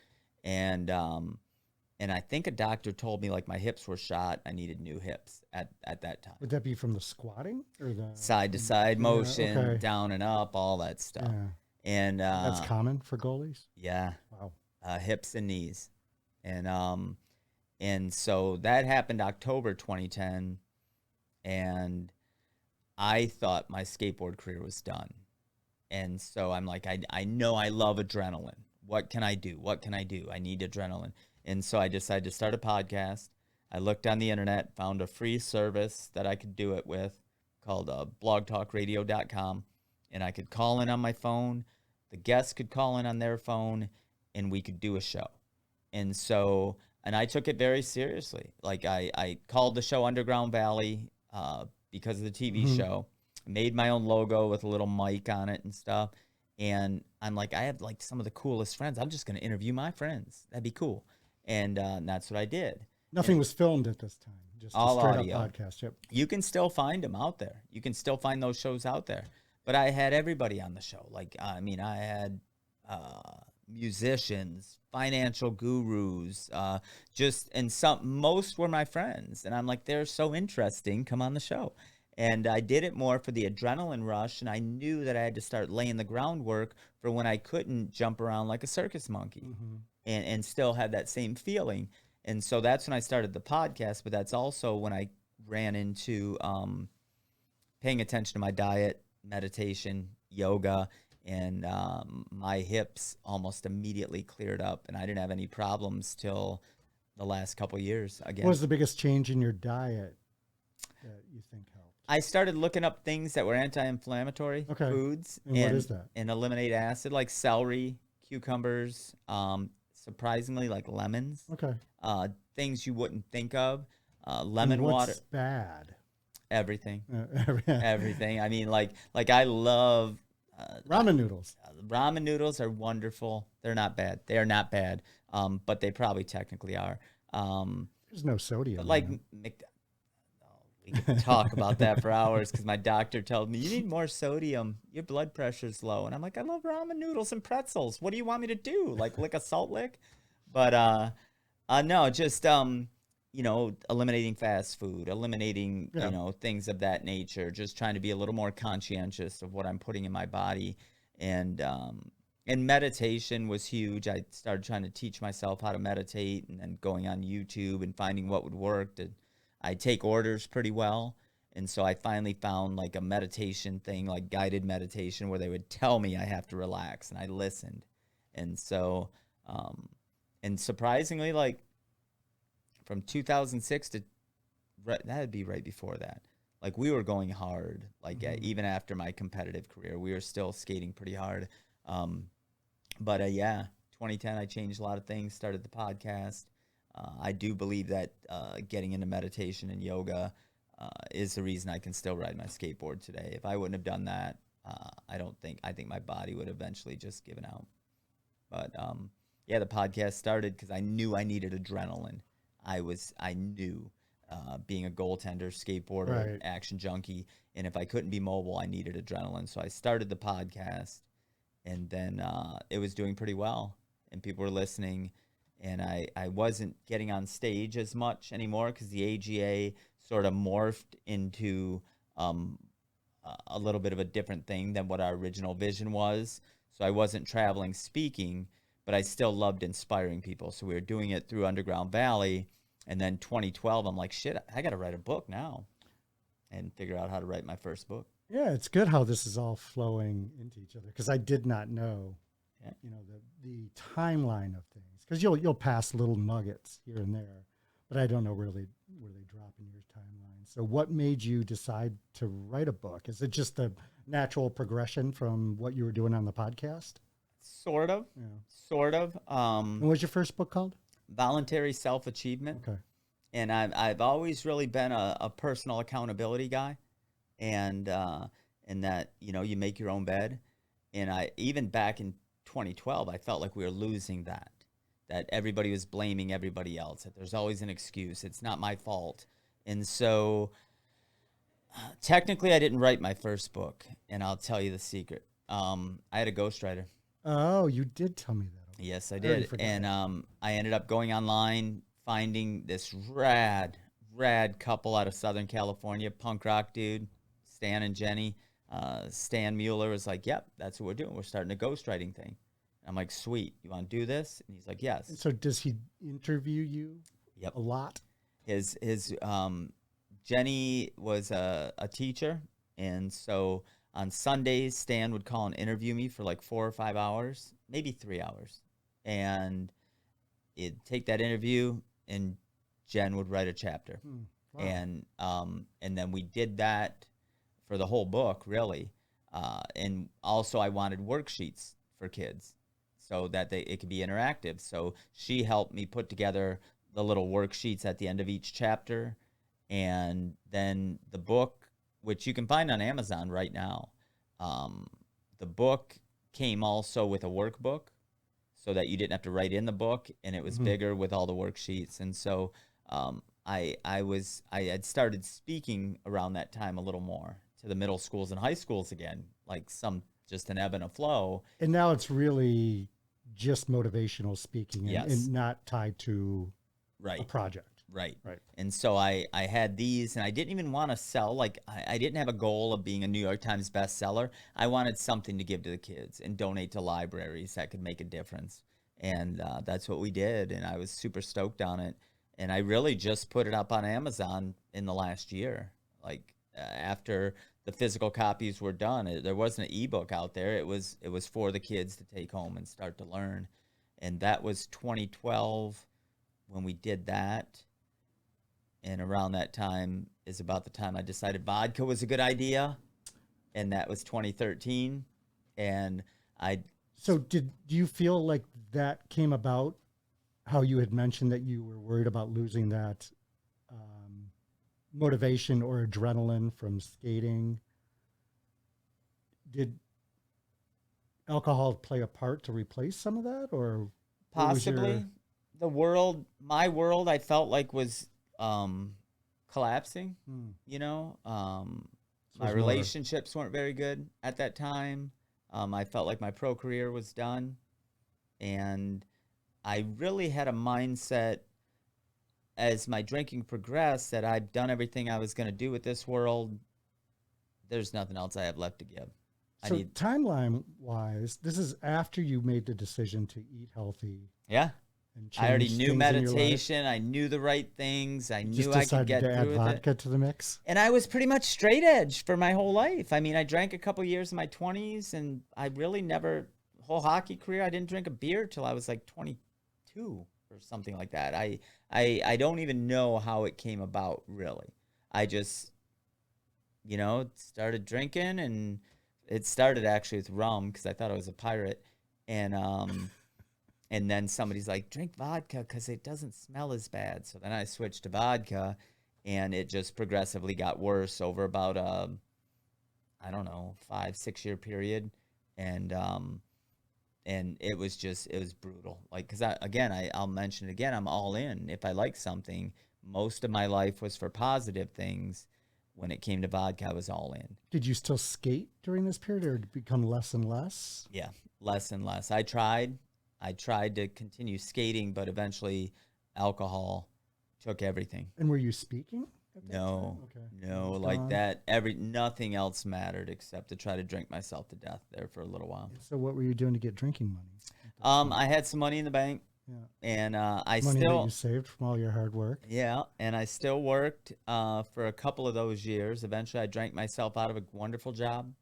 and I think a doctor told me like my hips were shot. I needed new hips at that time. Would that be from the squatting or the Side to side motion, okay. down and up, all that stuff. Yeah. And That's common for goalies. Yeah. Wow. Hips and knees, and so that happened October 2010, and I thought my skateboard career was done. And so I'm like, I know I love adrenaline. What can I do? What can I do? I need adrenaline. And so I decided to start a podcast. I looked on the internet, found a free service that I could do it with called blogtalkradio.com. And I could call in on my phone. The guests could call in on their phone, and we could do a show. And so, and I took it very seriously. Like I called the show Underground Valley because of the TV show. Made my own logo with a little mic on it and stuff. And I'm like, I have like some of the coolest friends. I'm just going to interview my friends. That'd be cool. And that's what I did. Nothing was filmed at this time. Just all a straight audio. up podcast. Yep. You can still find them out there. You can still find those shows out there. But I had everybody on the show. Like, I mean, I had musicians, financial gurus, most were my friends. And I'm like, they're so interesting. Come on the show. And I did it more for the adrenaline rush, and I knew that I had to start laying the groundwork for when I couldn't jump around like a circus monkey and still have that same feeling. And so that's when I started the podcast, but that's also when I ran into paying attention to my diet, meditation, yoga, and my hips almost immediately cleared up, and I didn't have any problems till the last couple years again. What was the biggest change in your diet that you think helped? I started looking up things that were anti-inflammatory foods. And what is that? And eliminate acid, like celery, cucumbers, surprisingly like lemons. Okay. Things you wouldn't think of. Lemon water. What's bad? Everything. Everything. I mean, like I love ramen noodles. Ramen noodles are wonderful. They're not bad. They are not bad. But they probably technically are. There's no sodium. Like we could talk about that for hours because my doctor told me, you need more sodium. Your blood pressure's low. And I'm like, I love ramen noodles and pretzels. What do you want me to do? Like lick a salt lick? But no, just, eliminating fast food, eliminating, things of that nature, just trying to be a little more conscientious of what I'm putting in my body. And meditation was huge. I started trying to teach myself how to meditate and then going on YouTube and finding what would work. I take orders pretty well. And so I finally found like a meditation thing, like guided meditation, where they would tell me I have to relax, and I listened. And so, and surprisingly, like from 2006 to that'd be right before that. Like we were going hard, like even after my competitive career, we were still skating pretty hard. But 2010, I changed a lot of things, started the podcast. I do believe that getting into meditation and yoga is the reason I can still ride my skateboard today. If I wouldn't have done that, I think my body would eventually just given out. But the podcast started because I knew I needed adrenaline. I knew being a goaltender, skateboarder, action junkie, and if I couldn't be mobile, I needed adrenaline. So I started the podcast, and then it was doing pretty well, and people were listening. and I wasn't getting on stage as much anymore because the AGA sort of morphed into um, a little bit of a different thing than what our original vision was. So I wasn't traveling speaking, but I still loved inspiring people. So we were doing it through Underground Valley. And then 2012, I'm like, shit, I got to write a book now and figure out how to write my first book. Yeah, it's good how this is all flowing into each other because I did not know, Yeah. the timeline of things because you'll pass little nuggets here and there, but I don't know really where they drop in your timeline. So, what made you decide to write a book? Is it just a natural progression from what you were doing on the podcast? Sort of. Yeah. Sort of. And what's your first book called? Voluntary Self-Achievement. Okay. And I've always really been a personal accountability guy, and that you make your own bed, and I even back in 2012 I felt like we were losing that everybody was blaming everybody else, that there's always an excuse, it's not my fault, and so technically I didn't write my first book, and I'll tell you the secret. I had a ghostwriter. Oh, you did tell me that. Okay. Yes, I already did. forgot And that. I ended up going online, finding this rad couple out of Southern California, punk rock dude, Stan and Jenny. Stan Mueller was like, yep, that's what we're doing. We're starting a ghostwriting thing. I'm like, sweet. You want to do this? And he's like, And yes. so, does he interview you Yep. a lot? His Jenny was a teacher. And so on Sundays, Stan would call and interview me for like 4 or 5 hours, maybe 3 hours. And it'd take that interview, and Jen would write a chapter. Wow. And then we did that for the whole book, really. And also I wanted worksheets for kids so that it could be interactive. So she helped me put together the little worksheets at the end of each chapter. And then the book, which you can find on Amazon right now, the book came also with a workbook so that you didn't have to write in the book, and it was bigger with all the worksheets. And so I had started speaking around that time a little more to the middle schools and high schools again, like just an ebb and a flow. And now it's really just motivational speaking and, Yes. and not tied to a Right. project. Right. Right. And so I had these, and I didn't even want to sell. Like, I didn't have a goal of being a New York Times bestseller. I wanted something to give to the kids and donate to libraries that could make a difference. And that's what we did. And I was super stoked on it. And I really just put it up on Amazon in the last year. Like, after the physical copies were done, there wasn't an ebook out there. It was for the kids to take home and start to learn. And that was 2012 when we did that. And around that time is about the time I decided vodka was a good idea, and that was 2013. And So do you feel like that came about how you had mentioned that you were worried about losing that motivation or adrenaline from skating? Did alcohol play a part to replace some of that, or what was possibly my world, I felt like was collapsing. So My it's more- relationships weren't very good at that time. I felt like my pro career was done, and I really had a mindset as my drinking progressed that I'd done everything I was going to do with this world. There's nothing else I have left to give. So timeline wise, this is after you made the decision to eat healthy. Yeah. And I already change knew things in your life. meditation. I knew the right things. I Just knew I could decided get to add through with it. vodka to the mix. And I was pretty much straight edge for my whole life. I mean, I drank a couple years in my 20s, and I really never, whole hockey career, I didn't drink a beer till I was like 22 or something like that. I don't even know how it came about, really. I just, started drinking, and it started actually with rum because I thought I was a pirate. And then somebody's like, drink vodka because it doesn't smell as bad. So then I switched to vodka, and it just progressively got worse over about I don't know, 5-6 year period. And it was brutal. Like, because I'll mention it again, I'm all in. If I like something, most of my life was for positive things. When it came to vodka, I was all in. Did you still skate during this period, or did it become less and less? Yeah, less and less. I tried. I tried to continue skating, but eventually alcohol took everything. And were you speaking at that No, time? Okay. no, It's like gone. that. Nothing else mattered except to try to drink myself to death there for a little while. So what were you doing to get drinking money at that point? I had some money in the bank, Yeah. and I Money that you still, saved from all your hard work. yeah, and I still worked for a couple of those years. Eventually, I drank myself out of a wonderful job.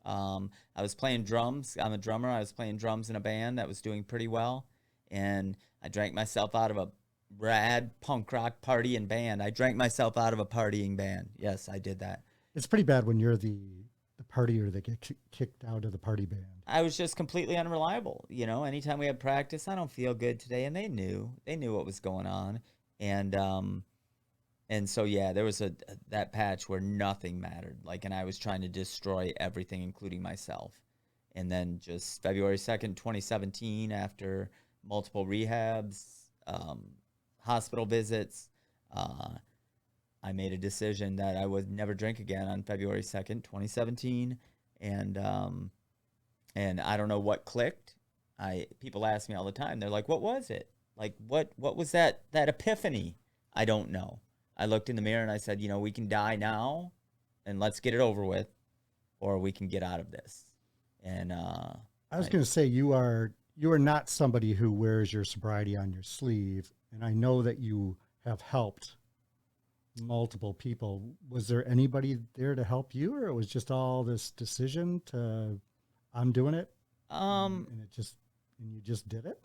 I was playing drums. I'm a drummer. I was playing drums in a band that was doing pretty well, and I drank myself out of a rad punk rock party and band. I drank myself out of a partying band. Yes, I did that. It's pretty bad when you're the partier that get kicked out of the party band. I was just completely unreliable. Anytime we had practice, I don't feel good today, and they knew what was going on, and so yeah, there was that patch where nothing mattered. Like, and I was trying to destroy everything, including myself. And then just February 2nd, 2017, after multiple rehabs, hospital visits, I made a decision that I would never drink again on February 2nd, 2017, and I don't know what clicked. People ask me all the time. They're like, "What was it? Like, what was that epiphany?" I don't know. I looked in the mirror and I said, we can die now, and let's get it over with, or we can get out of this. And I was going to say you are not somebody who wears your sobriety on your sleeve, and I know that you have helped multiple people. Was there anybody there to help you, or it was just all this decision to I'm doing it, and you just did it?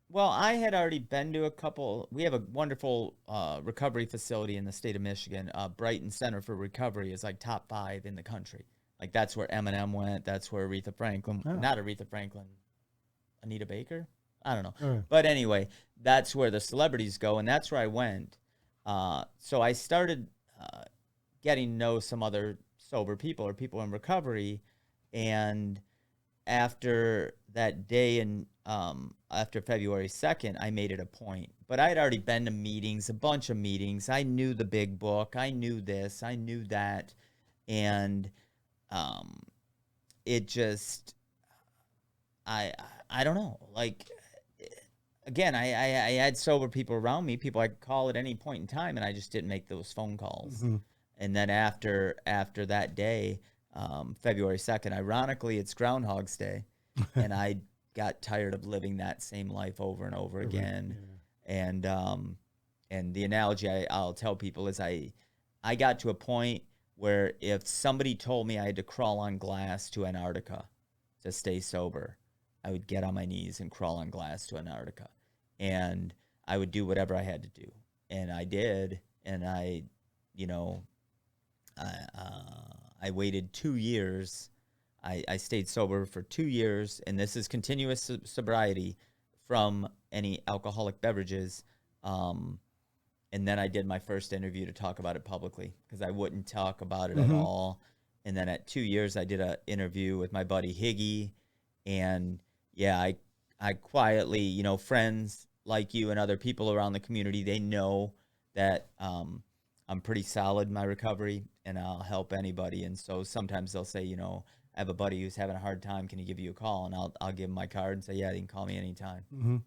Well, I had already been to a couple. We have a wonderful recovery facility in the state of Michigan. Brighton Center for Recovery is like top 5 in the country. Like, that's where Eminem went. That's where Aretha Franklin, not Aretha Franklin, Anita Baker. I don't know. But anyway, that's where the celebrities go, and that's where I went. So I started getting to know some other sober people or people in recovery, and after that day and after February 2nd, I made it a point. But I had already been to meetings, a bunch of meetings. I knew the big book. I knew this. I knew that. And it just, I don't know. Like, again, I had sober people around me, people I could call at any point in time, and I just didn't make those phone calls. Mm-hmm. And then after that day, February 2nd, ironically, it's Groundhog's Day, and I got tired of living that same life over and over again. Yeah. And the analogy I'll tell people is I got to a point where if somebody told me I had to crawl on glass to Antarctica to stay sober, I would get on my knees and crawl on glass to Antarctica, and I would do whatever I had to do, and I did, and I waited 2 years. I stayed sober for 2 years, and this is continuous sobriety from any alcoholic beverages. And then I did my first interview to talk about it publicly because I wouldn't talk about it at all. And then at 2 years, I did an interview with my buddy Higgy, and yeah, I quietly, friends like you and other people around the community, they know that I'm pretty solid in my recovery, and I'll help anybody. And so sometimes they'll say, I have a buddy who's having a hard time. Can you give you a call? And I'll give him my card and say, yeah, you can call me anytime. Mm-hmm.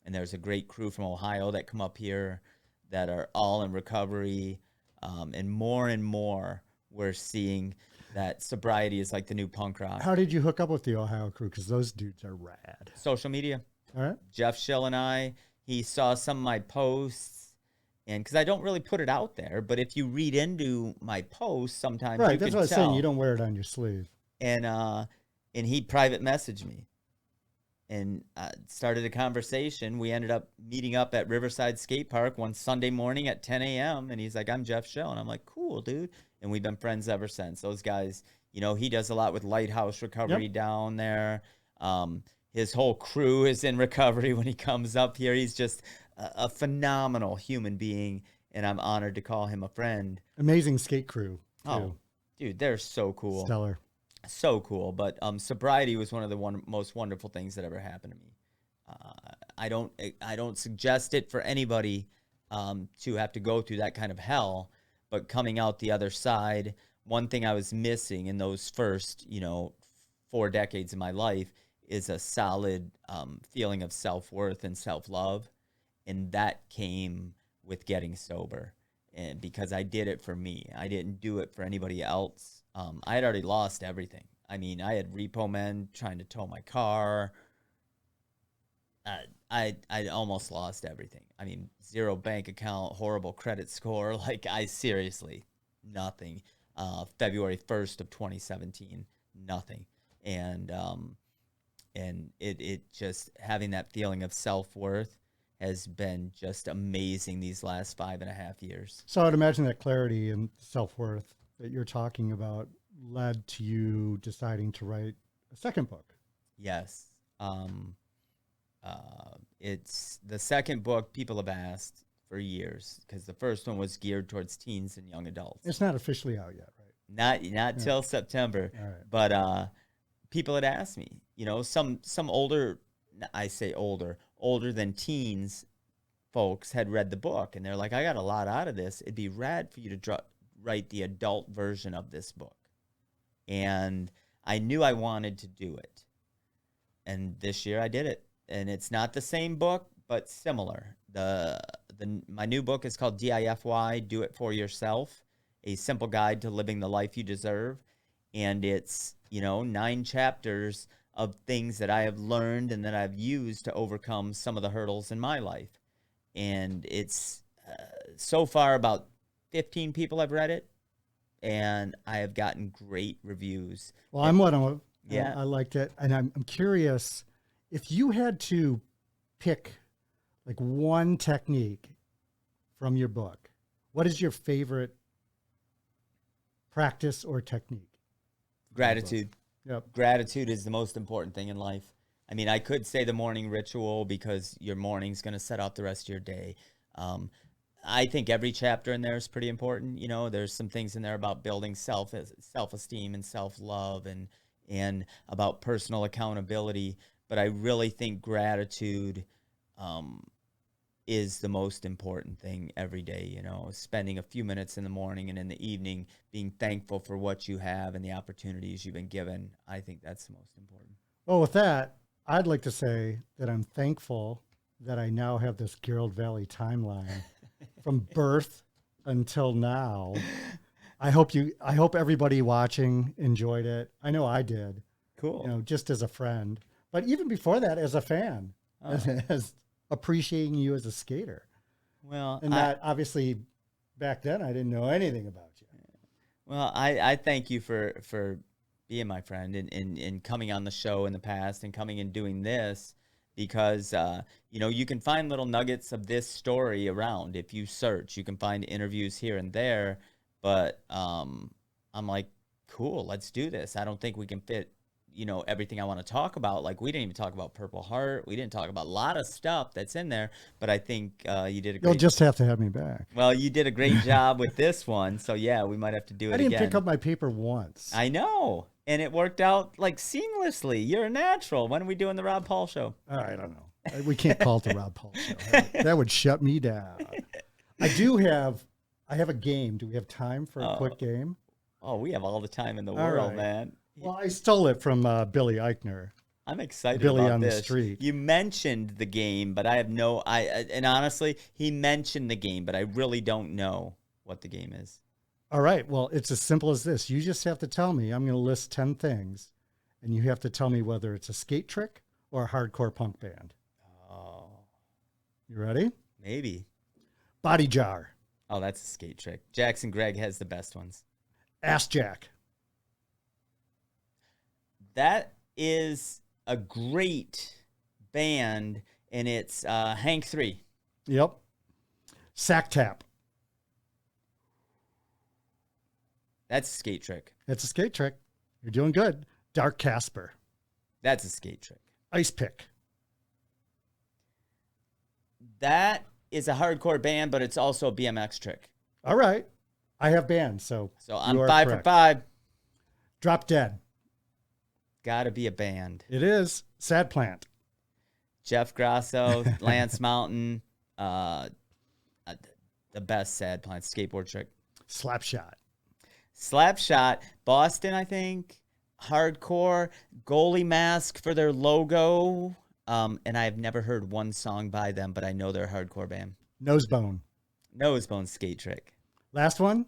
And there's a great crew from Ohio that come up here that are all in recovery. And more we're seeing that sobriety is like the new punk rock. How did you hook up with the Ohio crew? Because those dudes are rad. Social media. All right. Jeff Schill and he saw some of my posts, and because I don't really put it out there, but if you read into my posts, sometimes right, you that's can what I was tell. saying. You don't wear it on your sleeve. And he private messaged me and started a conversation. We ended up meeting up at Riverside Skate Park one Sunday morning at 10 a.m. And he's like, I'm Jeff Schill. And I'm like, cool, dude. And we've been friends ever since. Those guys, he does a lot with Lighthouse Recovery down there. His whole crew is in recovery when he comes up here. He's just a phenomenal human being, and I'm honored to call him a friend. Amazing skate crew, too. Oh, dude, they're so cool. Stellar. So cool. But sobriety was one of the most wonderful things that ever happened to me. I don't suggest it for anybody to have to go through that kind of hell, but coming out the other side, one thing I was missing in those first, 4 decades of my life is a solid feeling of self-worth and self-love. And that came with getting sober. And because I did it for me, I didn't do it for anybody else. I had already lost everything. I mean, I had repo men trying to tow my car. I almost lost everything. I mean, zero bank account, horrible credit score. Like, I seriously, nothing. February 1st of 2017, nothing. And it just having that feeling of self-worth has been just amazing these last 5.5 years. So I'd imagine that clarity and self-worth that you're talking about led to you deciding to write a second book. Yes. It's the second book people have asked for years, because the first one was geared towards teens and young adults. It's not officially out yet, right? Not till September. All right. But people had asked me, some older, I say older than teens folks had read the book, and they're like, I got a lot out of this. It'd be rad for you to write the adult version of this book. And I knew I wanted to do it. And this year I did it. And it's not the same book, but similar. My new book is called DIFY, Do It For Yourself, A Simple Guide to Living the Life You Deserve. And it's, 9 chapters of things that I have learned and that I've used to overcome some of the hurdles in my life. And it's so far about 15 people have read it, and I have gotten great reviews. Well, I'm one of them. Yeah. I liked it. And I'm curious, if you had to pick like one technique from your book, what is your favorite practice or technique? Gratitude. Yep. Gratitude is the most important thing in life. I mean, I could say the morning ritual, because your morning's going to set up the rest of your day. I think every chapter in there is pretty important. There's some things in there about building self-esteem and self-love and about personal accountability. But I really think gratitude is the most important thing every day, spending a few minutes in the morning and in the evening being thankful for what you have and the opportunities you've been given. I think that's the most important. Well, with that, I'd like to say that I'm thankful that I now have this Garold Vallie timeline from birth until now. I hope everybody watching enjoyed it. I know I did. Cool. Just as a friend. But even before that, as a fan, as appreciating you as a skater. Well, and that obviously back then I didn't know anything about you. Well, I thank you for being my friend and coming on the show in the past and coming and doing this, because you can find little nuggets of this story around. If you search, you can find interviews here and there. But I'm like, cool, let's do this. I don't think we can fit everything I want to talk about. Like, we didn't even talk about Purple Heart. We didn't talk about a lot of stuff that's in there, but I think you did a great. You'll just have to have me back. Well, you did a great job with this one. So yeah, we might have to do it again. I didn't pick up my paper once. I know. And it worked out like seamlessly. You're a natural. When are we doing the Rob Paul show? I don't know. We can't call it the Rob Paul show. That would shut me down. I have a game. Do we have time for a quick game? Oh, we have all the time in the All world, right. man. Well, I stole it from Billy Eichner. I'm excited Billy about on this. the street. You mentioned the game, but I have and honestly, he mentioned the game, but I really don't know what the game is. All right. Well, it's as simple as this. You just have to tell me. I'm going to list 10 things, and you have to tell me whether it's a skate trick or a hardcore punk band. Oh. You ready? Maybe. Body jar. Oh, that's a skate trick. Jackson Gregg has the best ones. Ass jack. That is a great band, and it's Hank 3. Yep. Sack tap. That's a skate trick. It's a skate trick. You're doing good. Dark Casper. That's a skate trick. Ice pick. That is a hardcore band, but it's also a BMX trick. All right. I have bands, so I'm you are 5 correct. for 5. Drop Dead. Gotta be a band. It is. Sad Plant. Jeff Grasso, Lance Mountain, the best Sad Plant skateboard trick. Slapshot. Slapshot, Boston, I think. hardcore goalie mask for their logo. And I've never heard one song by them, but I know they're a hardcore band. Nosebone. Nosebone Skate Trick. Last one,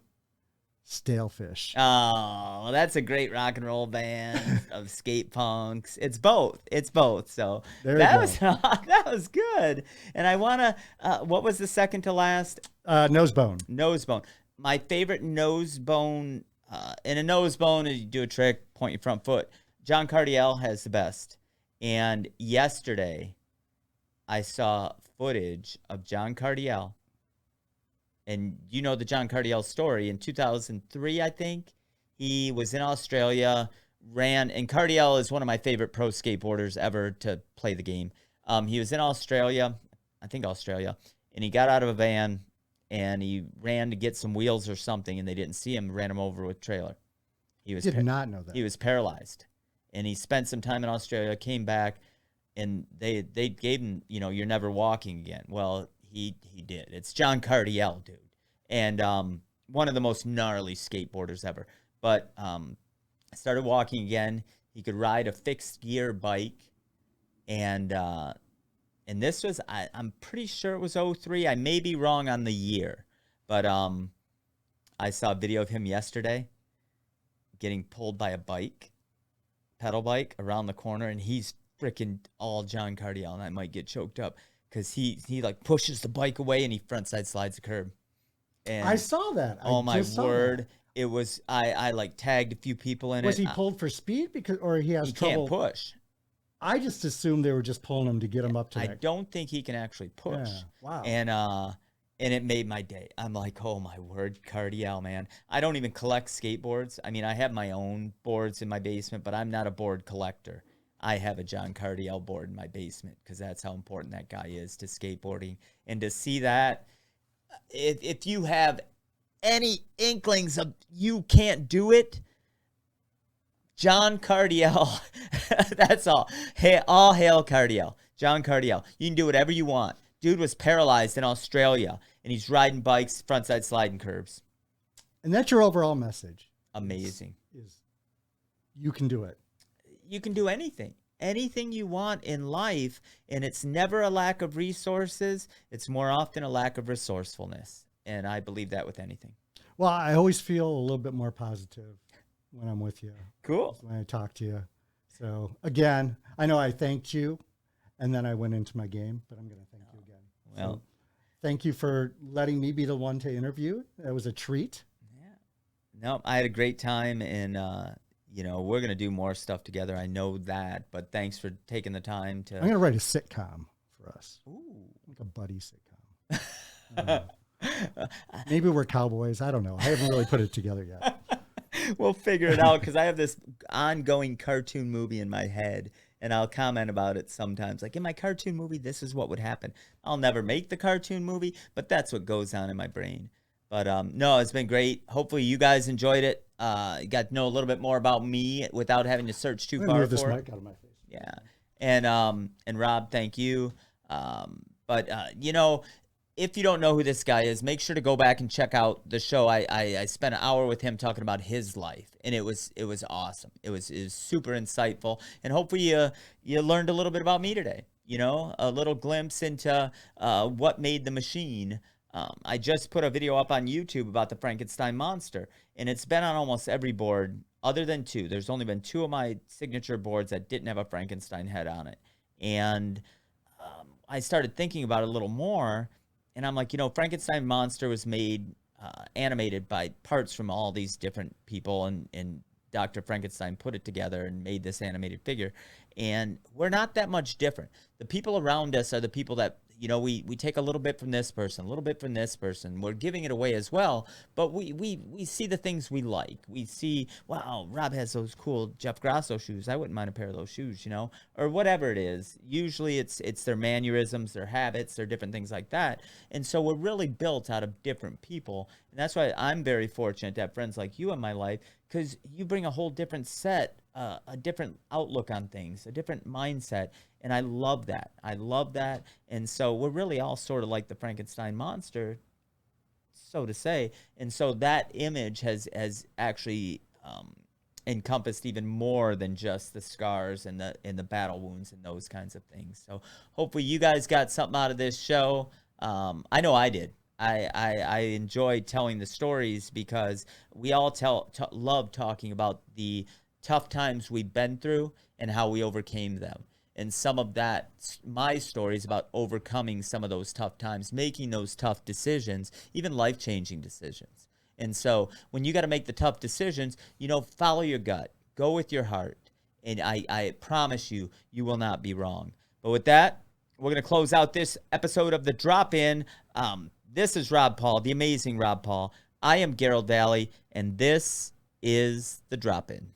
Stalefish. Oh, that's a great rock and roll band of skate punks. It's both. It's both. So There that you was that was good. And I wanna. What was the second to last? Nosebone. Nosebone. My favorite nosebone. In a nosebone, you do a trick, point your front foot. John Cardiel has the best. And yesterday, I saw footage of John Cardiel. And you know the John Cardiel story. In 2003, I think, he was in Australia, and Cardiel is one of my favorite pro skateboarders ever to play the game. He was in Australia, and he got out of a van, and he ran to get some wheels or something, and they didn't see him, ran him over with a trailer. He was Did not know that. He was paralyzed. And he spent some time in Australia, came back, and they gave him, you're never walking again. Well, he did. It's John Cardiel, dude. And one of the most gnarly skateboarders ever. But started walking again. He could ride a fixed gear bike. And this was, I'm pretty sure it was 03. I may be wrong on the year. But I saw a video of him yesterday getting pulled by a pedal bike around the corner, and he's freaking all John Cardiel, and I might get choked up because he like pushes the bike away and he frontside slides the curb. And I saw that. My word, it was I like tagged a few people in it. Was he pulled for speed or he has trouble? Can't push. I just assumed they were just pulling him to get him up to that. I don't think he can actually push. Yeah. Wow. And it made my day. I'm like, oh my word, Cardiel, man. I don't even collect skateboards. I mean, I have my own boards in my basement, but I'm not a board collector. I have a John Cardiel board in my basement because that's how important that guy is to skateboarding. And to see that, if you have any inklings of you can't do it, John Cardiel, that's all. Hey, all hail Cardiel. John Cardiel. You can do whatever you want. Dude was paralyzed in Australia, and he's riding bikes, frontside sliding curbs. And that's your overall message. Amazing. Is you can do it. You can do anything. Anything you want in life, and it's never a lack of resources. It's more often a lack of resourcefulness, and I believe that with anything. Well, I always feel a little bit more positive when I'm with you. Cool. When I talk to you. So, again, I know I thanked you, and then I went into my game, but I'm going to thank you again. Well, so, thank you for letting me be the one to interview. That was a treat. Yeah. No, I had a great time, and we're going to do more stuff together. I know that, but thanks for taking the time to. I'm going to write a sitcom for us. Ooh. Like a buddy sitcom. Maybe we're cowboys. I don't know. I haven't really put it together yet. We'll figure it out because I have this ongoing cartoon movie in my head, and I'll comment about it sometimes. Like, in my cartoon movie, this is what would happen. I'll never make the cartoon movie, but that's what goes on in my brain. But no, it's been great. Hopefully you guys enjoyed it. You got to know a little bit more about me without having to search too far move this for it. mic out of my face. Yeah. And Rob, thank you. If you don't know who this guy is, make sure to go back and check out the show. I spent an hour with him talking about his life, and it was awesome. It was super insightful, and hopefully you learned a little bit about me today. A little glimpse into what made the machine. I just put a video up on YouTube about the Frankenstein monster, and it's been on almost every board other than two. There's only been two of my signature boards that didn't have a Frankenstein head on it, and I started thinking about it a little more. And I'm like, Frankenstein monster was made, animated by parts from all these different people, and Dr. Frankenstein put it together and made this animated figure. And we're not that much different. The people around us are the people that, we take a little bit from this person, a little bit from this person. We're giving it away as well, but we see the things we like. We see, wow, Rob has those cool Jeff Grasso shoes. I wouldn't mind a pair of those shoes, or whatever it is. Usually it's their mannerisms, their habits, their different things like that. And so we're really built out of different people. And that's why I'm very fortunate to have friends like you in my life, because you bring a whole different set, a different outlook on things, a different mindset. And I love that. And so we're really all sort of like the Frankenstein monster, so to say. And so that image has actually encompassed even more than just the scars and the battle wounds and those kinds of things. So hopefully you guys got something out of this show. I know I did. I enjoy telling the stories because we all love talking about the tough times we've been through and how we overcame them. And some of that, my stories about overcoming some of those tough times, making those tough decisions, even life-changing decisions. And so when you got to make the tough decisions, follow your gut, go with your heart. And I promise you, you will not be wrong. But with that, we're going to close out this episode of The Drop-In. This is Rob Paul, the amazing Rob Paul. I am Garold Vallie, and this is The Drop-In.